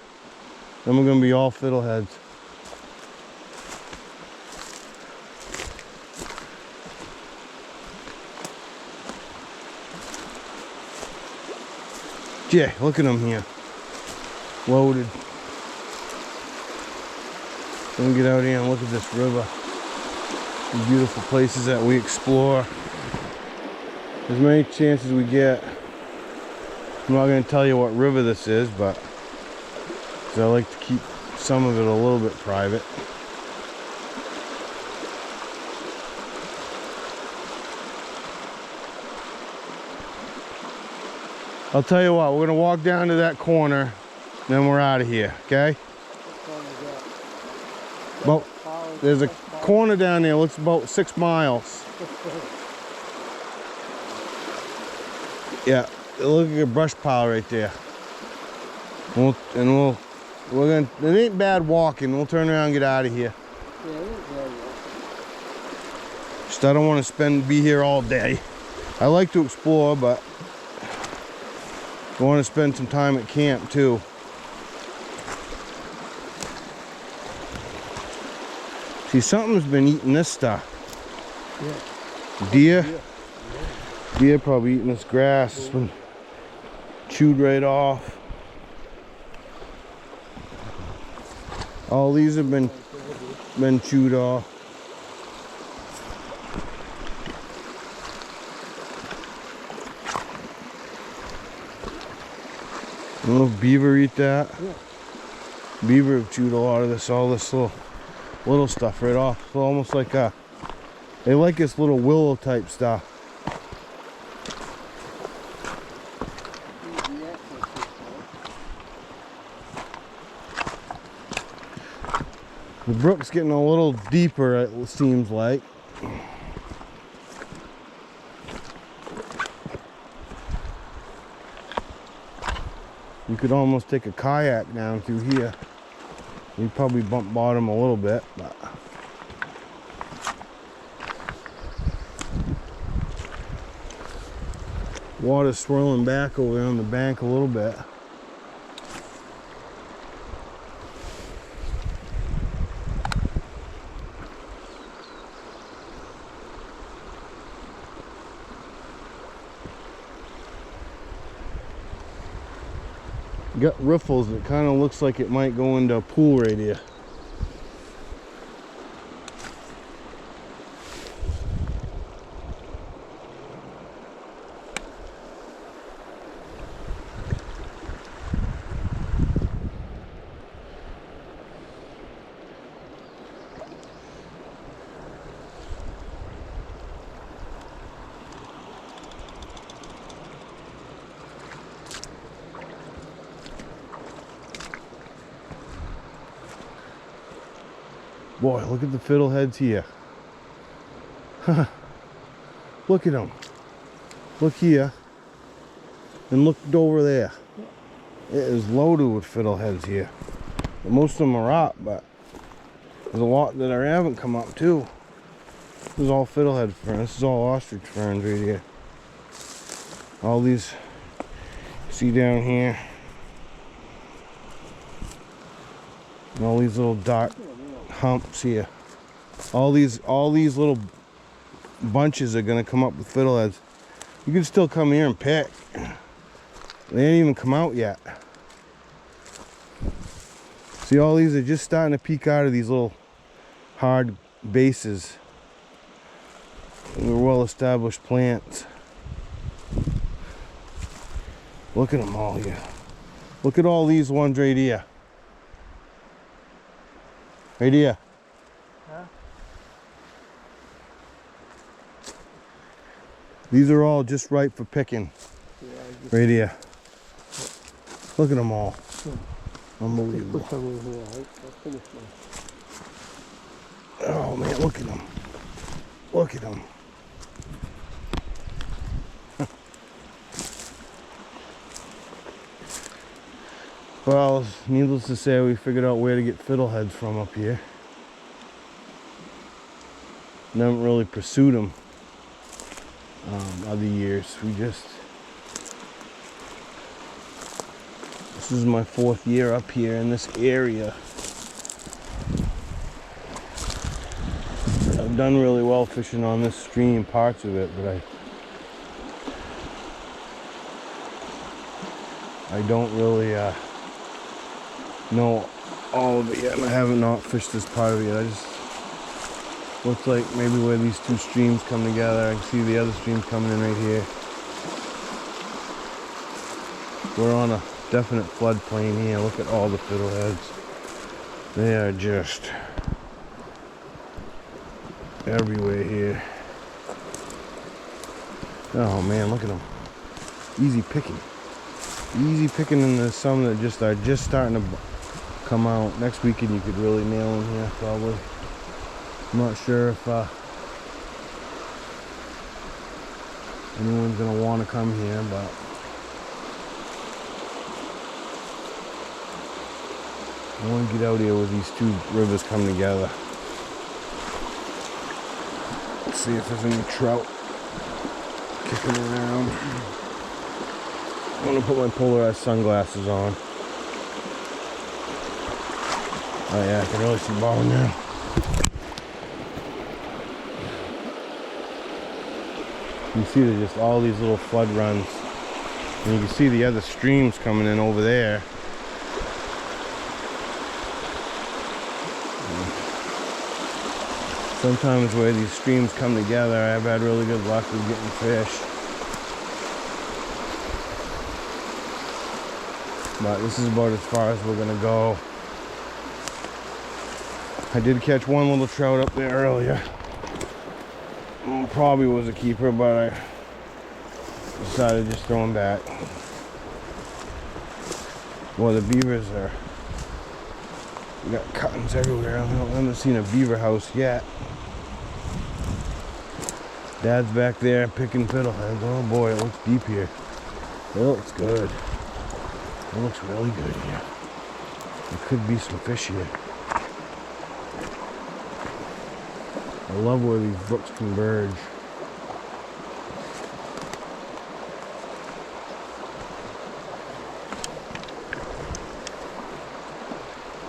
Then we're gonna be all fiddleheads. Yeah, look at them here. Loaded. Then we get out here and look at this river. The beautiful places that we explore. As many chances we get. I'm not going to tell you what river this is, but 'cause I like to keep some of it a little bit private. I'll tell you what, we're gonna walk down to that corner, then we're out of here, okay? Well, there's a corner down there, looks about 6 miles. Yeah, look at a brush pile right there. We're gonna, it ain't bad walking. We'll turn around and get out of here. Yeah, it ain't bad walking. Just I don't want to be here all day. I like to explore, but I want to spend some time at camp too. See, something's been eating this stuff. Yeah. Deer? Deer probably eating this grass. It's been chewed right off. All these have been chewed off. A little beaver eat that. Yeah. Beaver have chewed a lot of this, all this little stuff right off. So almost like they like this little willow type stuff. The brook's getting a little deeper, it seems like. You could almost take a kayak down through here. You'd probably bump bottom a little bit, but water's swirling back over there on the bank a little bit. Got riffles that kind of looks like it might go into a pool right here. Boy, look at the fiddleheads here. Look at them. Look here. And look over there. It is loaded with fiddleheads here. Most of them are up, but there's a lot that haven't come up too. This is all fiddlehead fern. This is all ostrich ferns right here. All these, see down here. And all these little dark humps here. All these little bunches are gonna come up with fiddleheads. You can still come here and pick. They ain't even come out yet. See, all these are just starting to peek out of these little hard bases. They're well-established plants. Look at them all here. Look at all these ones right here. Right here. Huh? These are all just right for picking. Yeah, Right here. Look at them all. Unbelievable. put some in here. I'll finish one. Oh man, look at them. Look at them. Well, needless to say, we figured out where to get fiddleheads from up here. Never really pursued them other years. This is my 4th year up here in this area. I've done really well fishing on this stream, parts of it, but I don't really know all of it yet, and I haven't not fished this part of it yet. I just looks like maybe where these two streams come together. I can see the other stream coming in right here. We're on a definite floodplain here. Look at all the fiddleheads. They are just everywhere here. Oh man, look at them. Easy picking. Easy picking, and there's some that just are just starting to come out. Next weekend you could really nail them here probably. I'm not sure if anyone's gonna want to come here, but I want to get out here where these two rivers come together. Let's see if there's any trout kicking around. I'm gonna put my polarized sunglasses on. Oh yeah, I can really see bottom now. You see there's just all these little flood runs. And you can see the other streams coming in over there. Sometimes where these streams come together, I've had really good luck with getting fish. But this is about as far as we're gonna go. I did catch one little trout up there earlier. Probably was a keeper, but I decided to just throw him back. Well, the beavers are, we got cuttings everywhere. I haven't seen a beaver house yet. Dad's back there picking fiddleheads. Oh boy, it looks deep here. It looks good. It looks really good here. There could be some fish here. I love where these brooks converge.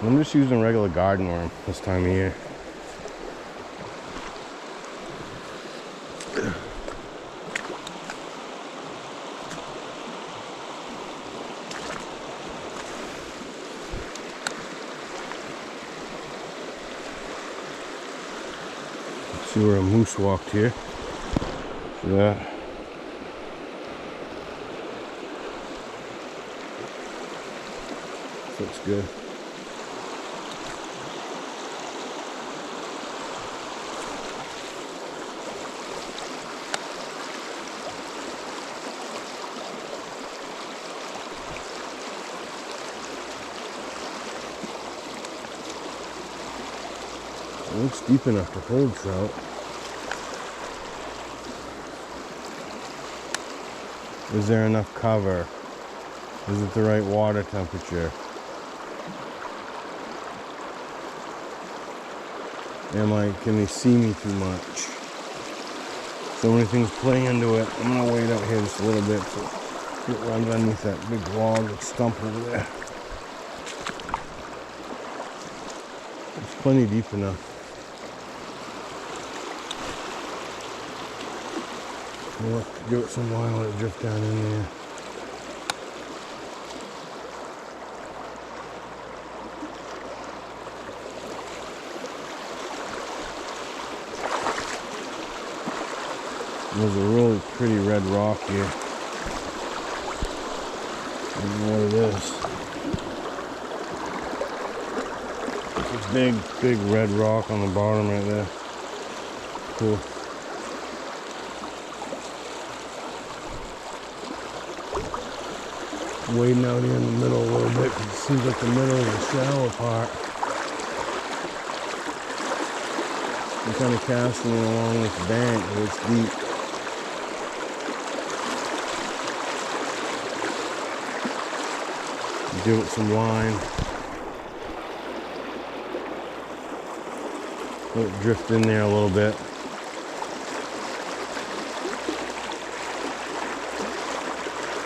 I'm just using regular garden worm this time of year. See where a moose walked here. See that? Looks good. It looks deep enough to hold trout. Is there enough cover? Is it the right water temperature? Can they see me too much? So many things play into it. I'm gonna wait out here just a little bit so it runs underneath that big log and stump over there. It's plenty deep enough. We'll have to give it some while, let it drift down in there. There's a really pretty red rock here. I don't know what it is. It's a big, big red rock on the bottom right there. Cool. Wading out here in the middle a little bit because it seems like the middle is a shallow part. I'm kind of casting it along this bank where it's deep. Give it some line. Let it drift in there a little bit.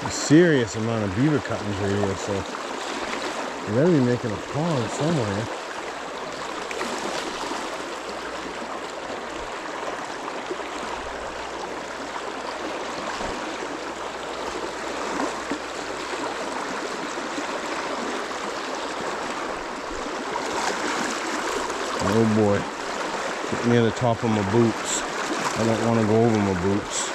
A serious amount of beaver cuttings are here, so you gotta be making a pond somewhere. Oh boy, get near the top of my boots. I don't want to go over my boots.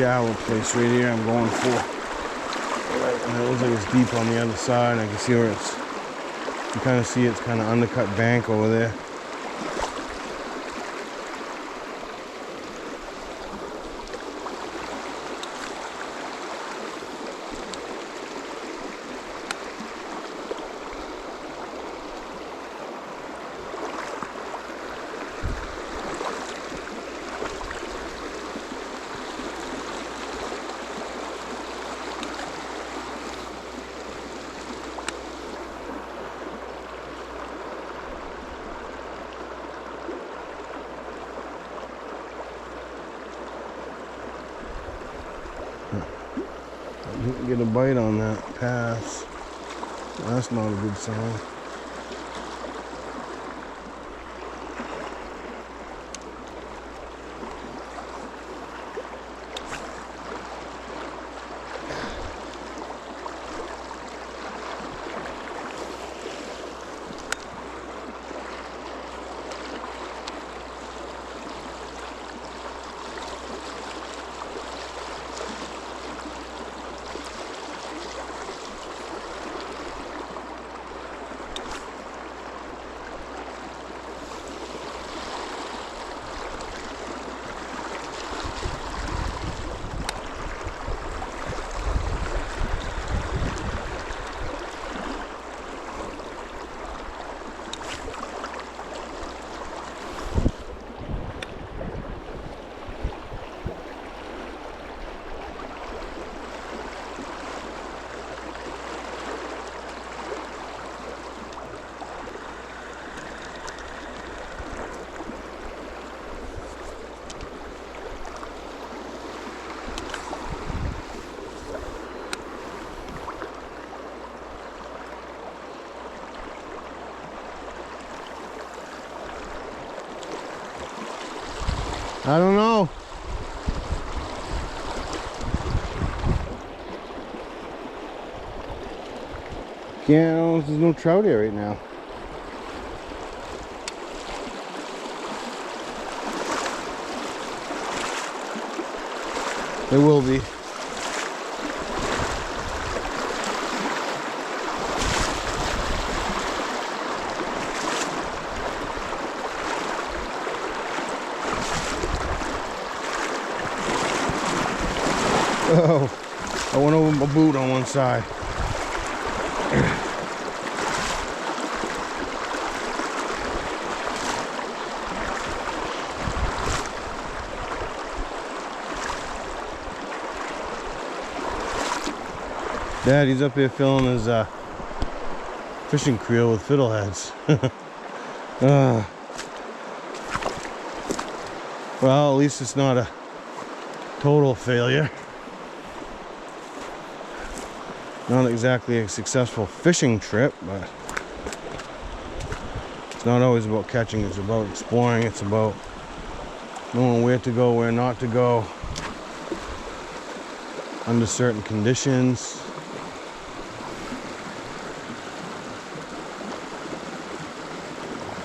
shallow place right here I'm going for. Right, and it looks like it's deep on the other side. I can see where it's, you kind of see it's kind of undercut bank over there. Didn't get a bite on that pass. That's not a good sign. I don't know. Can't, there's no trout here right now. There will be. Oh, I went over my boot on one side. Dad, he's up here filling his fishing creel with fiddleheads. Well, at least it's not a total failure. Not exactly a successful fishing trip, but it's not always about catching, it's about exploring, it's about knowing where to go, where not to go, under certain conditions.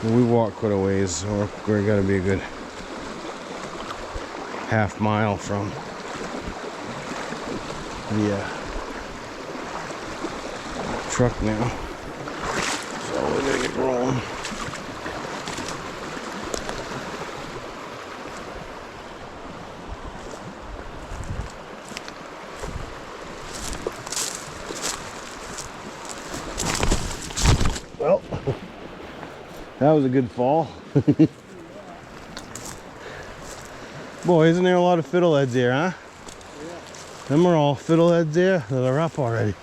We walked quite a ways, so we're gotta be a good half mile from the truck now, so we're gonna get rolling. Well, that was a good fall. Boy, isn't there a lot of fiddleheads here, huh? Yeah. Them are all fiddleheads there. They're up already.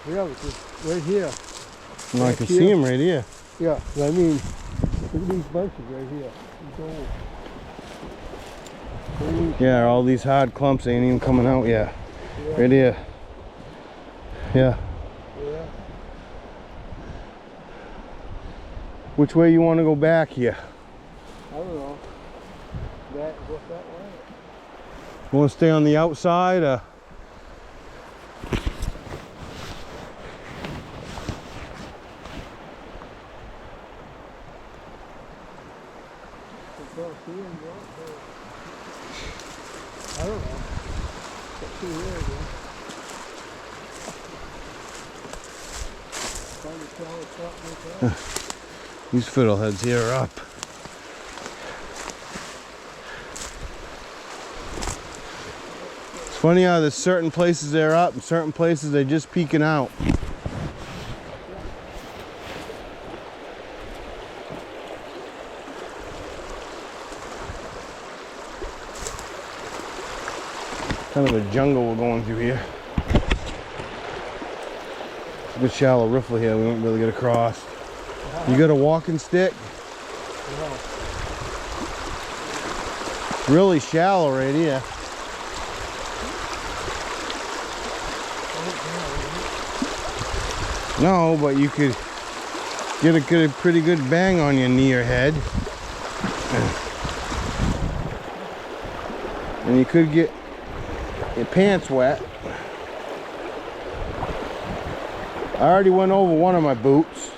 Yeah, because right here. Well, I can see them right here. Yeah, I mean, look at these bunches right here. Yeah, all these hard clumps ain't even coming out yet. Yeah. Right here. Yeah. Yeah. Which way you want to go back here? I don't know. What's that way? You want to stay on the outside? see here again. Trying to tell it's up like that. These fiddleheads here are up. It's funny how there's certain places they're up and certain places they're just peeking out. Kind of a jungle we're going through here. It's a bit shallow riffle here, we won't really get across. You got a walking stick? Really shallow right here. No, but you could get a pretty good bang on your knee or head. And you could get your pants wet. I already went over one of my boots.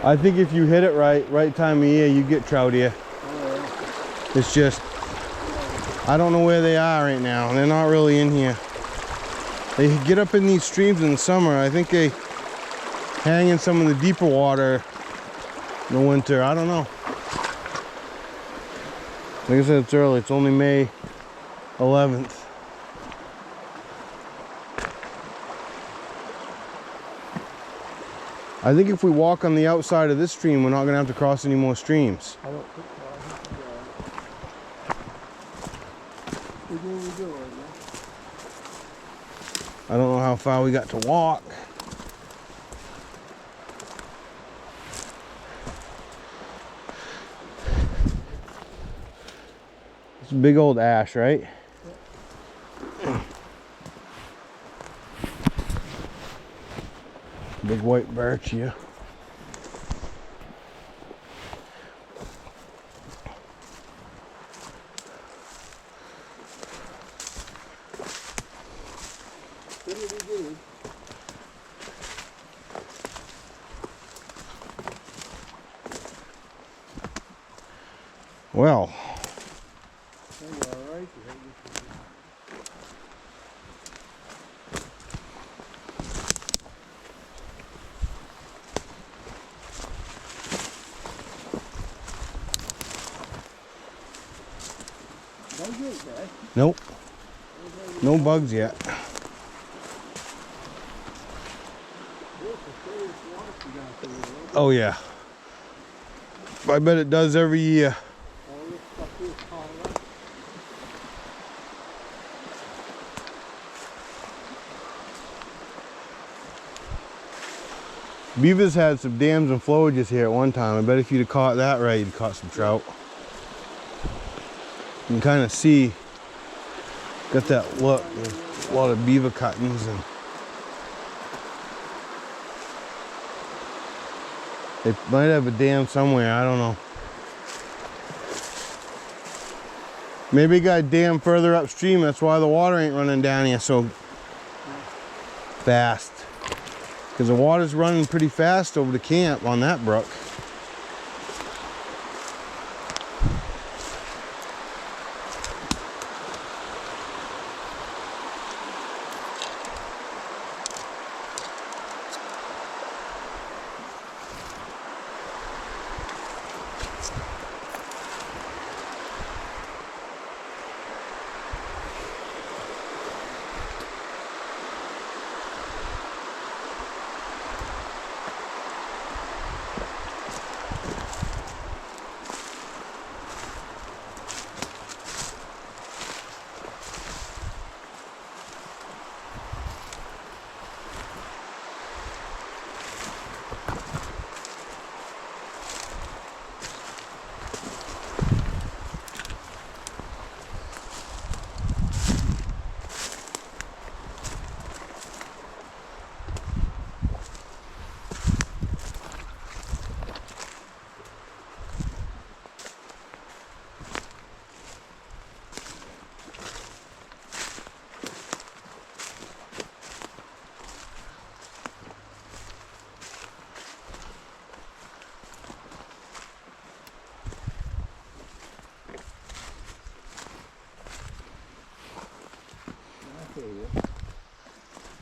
I think if you hit it right time of year, you get trout here. It's just, I don't know where they are right now. They're not really in here. They get up in these streams in the summer. I think they hang in some of the deeper water in the winter. I don't know. Like I said, it's early. It's only May 11th. I think if we walk on the outside of this stream, we're not going to have to cross any more streams. I don't think so. We're doing right now. I don't know how far we got to walk. It's a big old ash, right? Big white birch here. Well, nope, no bugs yet. Oh yeah, I bet it does every year. Beavers had some dams and flowages here at one time. I bet if you'd have caught that right, you'd have caught some trout. You can kind of see, got that look. There's a lot of beaver cuttings, and they might have a dam somewhere. I don't know. Maybe it got a dam further upstream. That's why the water ain't running down here so fast. Because the water's running pretty fast over the camp on that brook.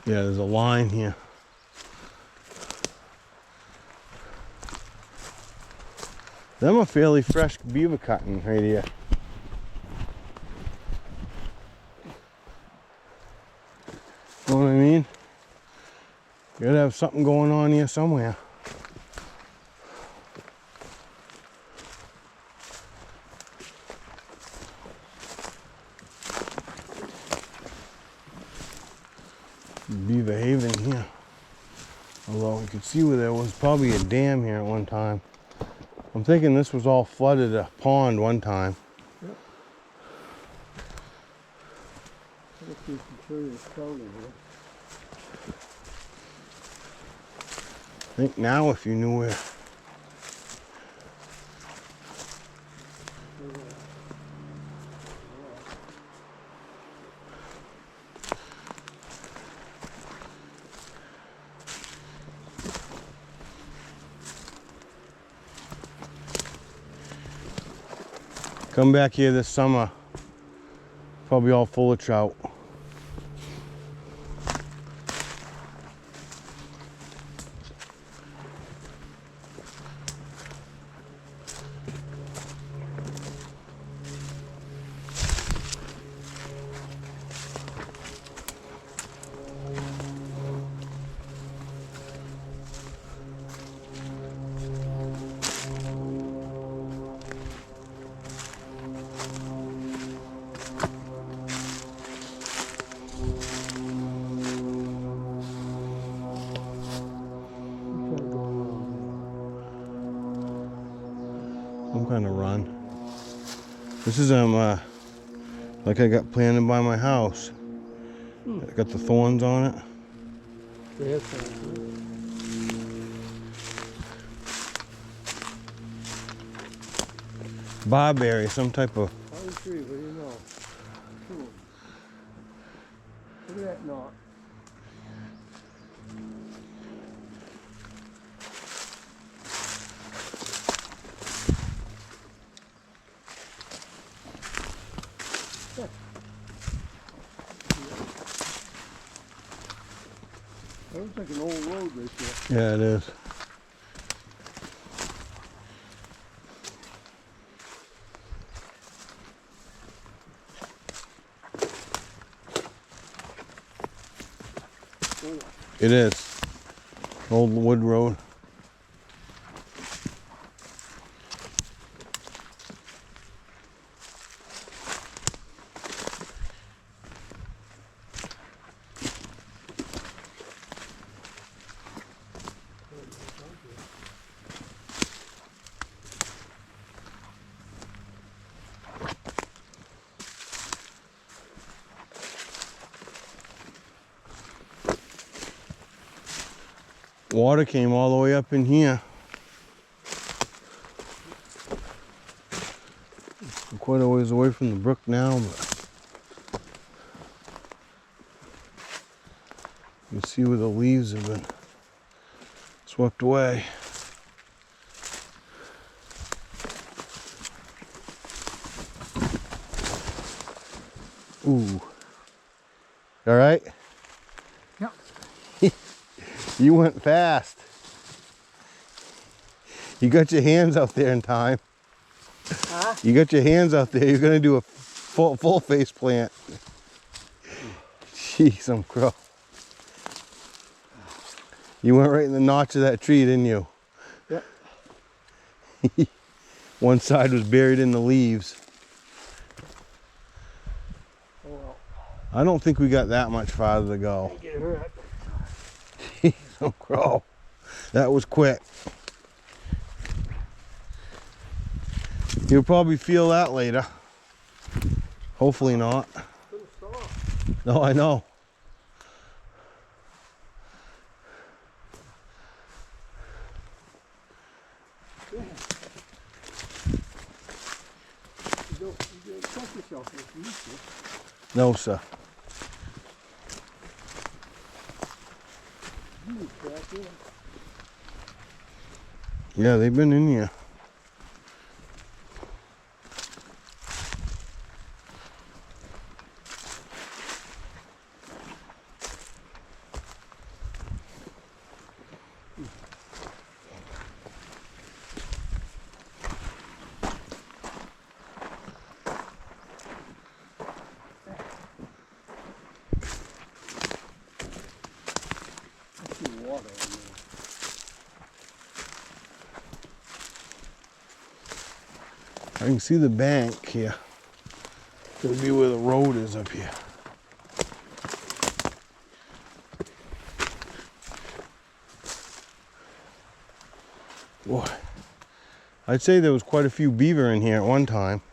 Yeah, there's a line here. Them are fairly fresh beaver cutting right here. Know what I mean? You gotta have something going on here somewhere. Beaver Haven here. Although you can see where there was probably a dam here at one time. I'm thinking this was all flooded, a pond one time. Yep. I guess you can show you the stone in here. I think now if you knew where. Come back here this summer, probably all full of trout. Some kind of run. This is like I got planted by my house. I got the thorns on it. Yeah, sounds good. Barberry, some type of. Pine tree, what do you know? Cool. Look at that knot. That looks like an old road right there. Yeah, it is. It is. Old wood road. Water came all the way up in here. I'm quite a ways away from the brook now, but you can see where the leaves have been swept away. Ooh. All right? Yep. You went fast. You got your hands out there in time. Huh? You got your hands out there. You're gonna do a full face plant. Jeez, I'm crow. You went right in the notch of that tree, didn't you? Yep. One side was buried in the leaves. Oh well. I don't think we got that much farther to go. Don't get hurt. Jeez, I'm crow. That was quick. You'll probably feel that later. Hopefully not. Couldn't stop. No, I know. You don't cut yourself if you used to. No, sir. You crack in. Yeah, they've been in here. I can see the bank here. Could be where the road is up here. Boy, I'd say there was quite a few beaver in here at one time.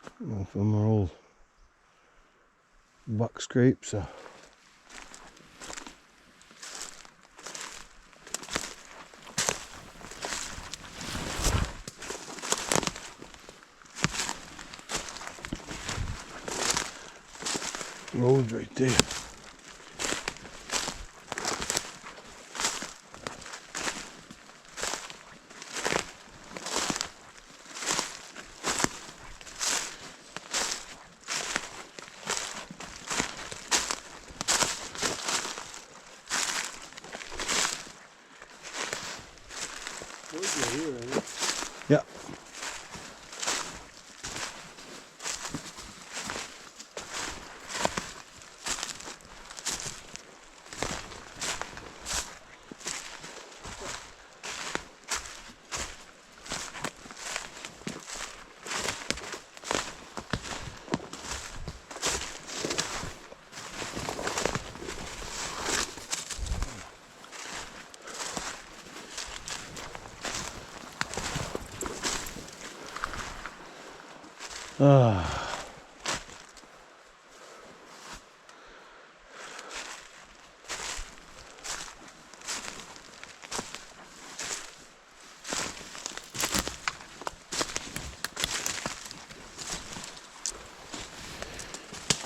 I don't know if them are old buck scrapes or roads right there. Yeah.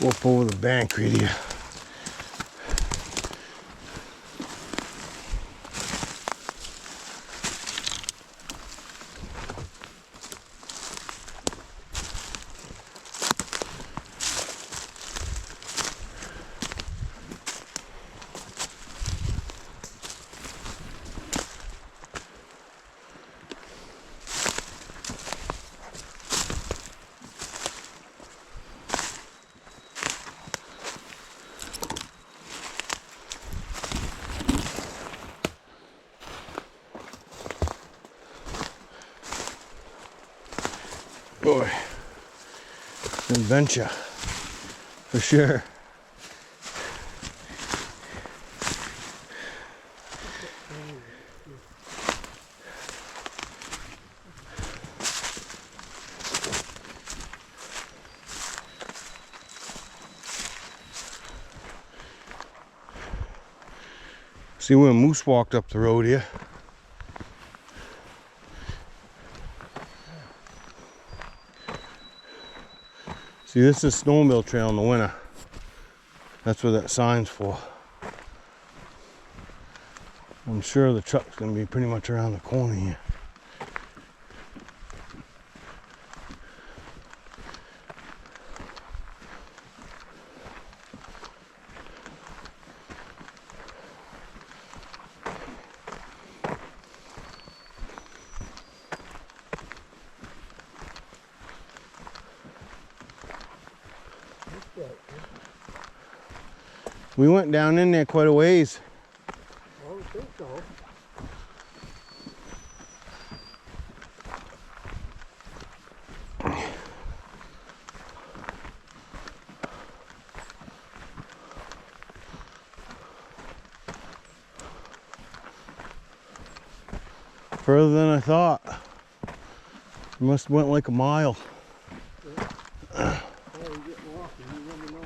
Go up over the bank right here. Boy, adventure for sure. See where moose walked up the road here. See, this is snowmobile trail in the winter. That's what that sign's for. I'm sure the truck's gonna be pretty much around the corner here. We went down in there quite a ways. I don't think so. Further than I thought. We must have went like a mile. Oh, you're getting lost and you never know.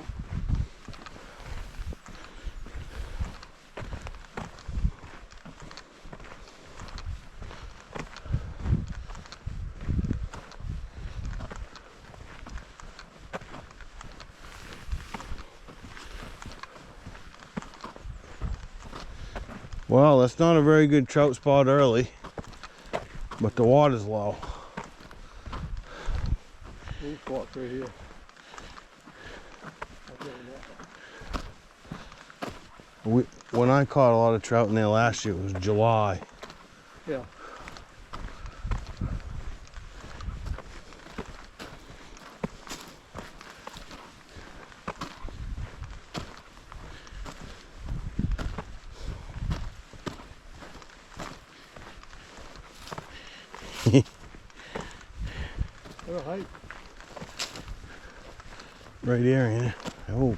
Well, that's not a very good trout spot early, but the water's low. Little spot right here. Okay, When I caught a lot of trout in there last year, it was July. yeah. All right. Right here, ain't it? Oh,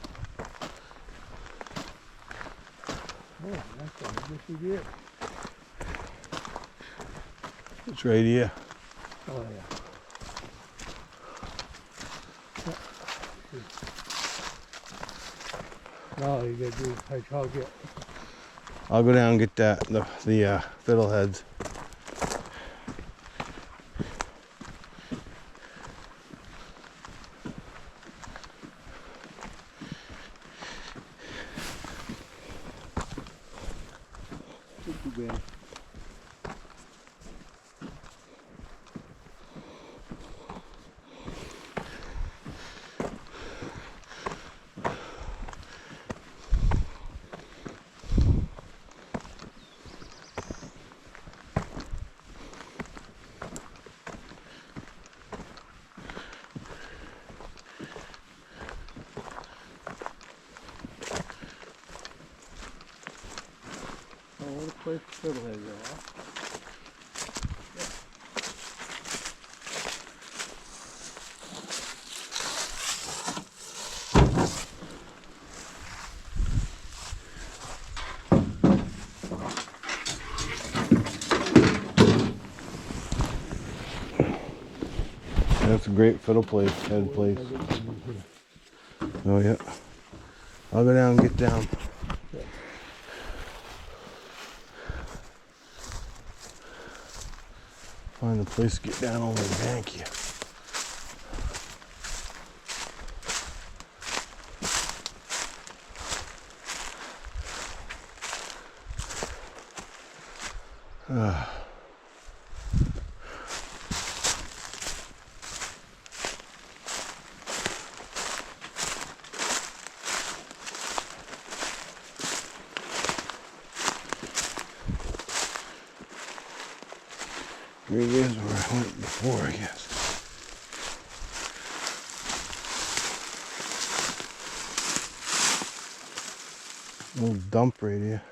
Oh, that's what I wish we did. it's right here. Oh, yeah. Now you gotta do how get. I'll go down and get the fiddleheads. Not too bad. Oh, what a place for fiddleheads are, huh? That's a great fiddle place, head place. Oh yeah. I'll go down and get down. Yeah. Find a place to get down over the bank here. Here it is where I went before, I guess. Little dump right here.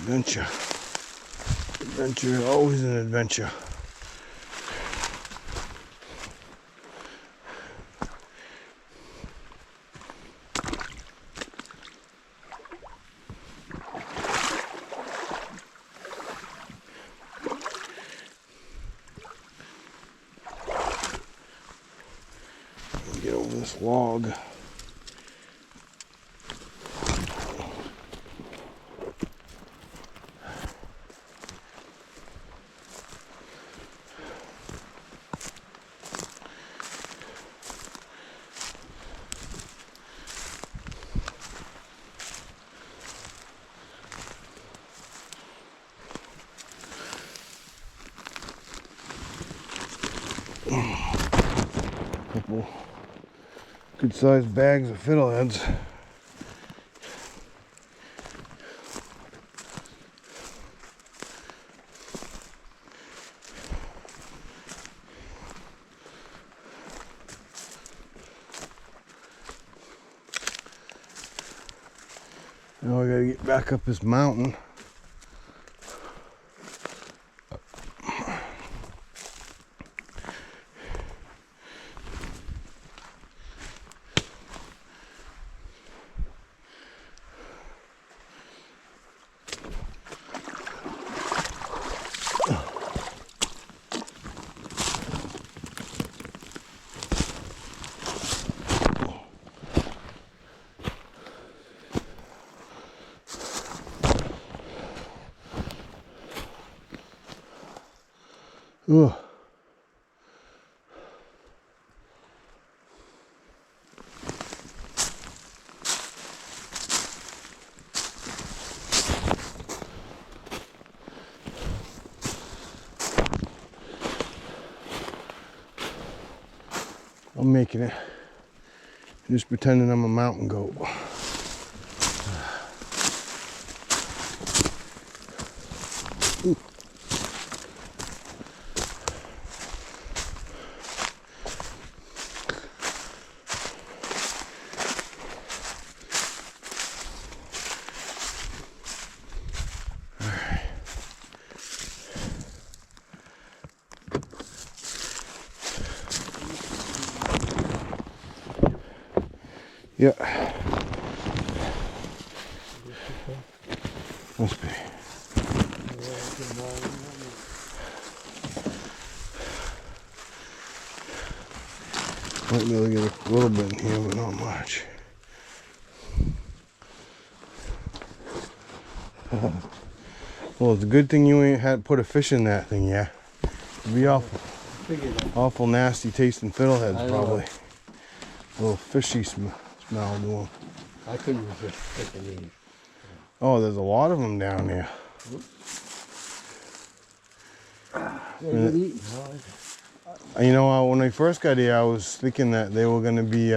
Adventure. Adventure, always an adventure. Get over this log. Couple good sized bags of fiddleheads. Now I gotta get back up this mountain. Ugh. I'm making it. Just pretending I'm a mountain goat. Ooh. Yeah. Must be. Might be able to get a little bit in here, but not much. Well, it's a good thing you ain't had put a fish in that thing, yeah. It'd be awful nasty tasting fiddleheads, probably. A little fishy smell to them. I couldn't resist picking these. Oh, there's a lot of them down there. They're good eating. You know, when I first got here, I was thinking that they were going to be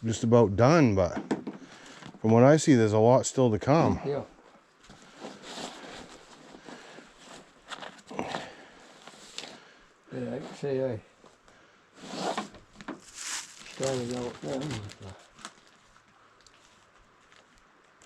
just about done, but from what I see, there's a lot still to come. Yeah. Yeah, I can say I started out.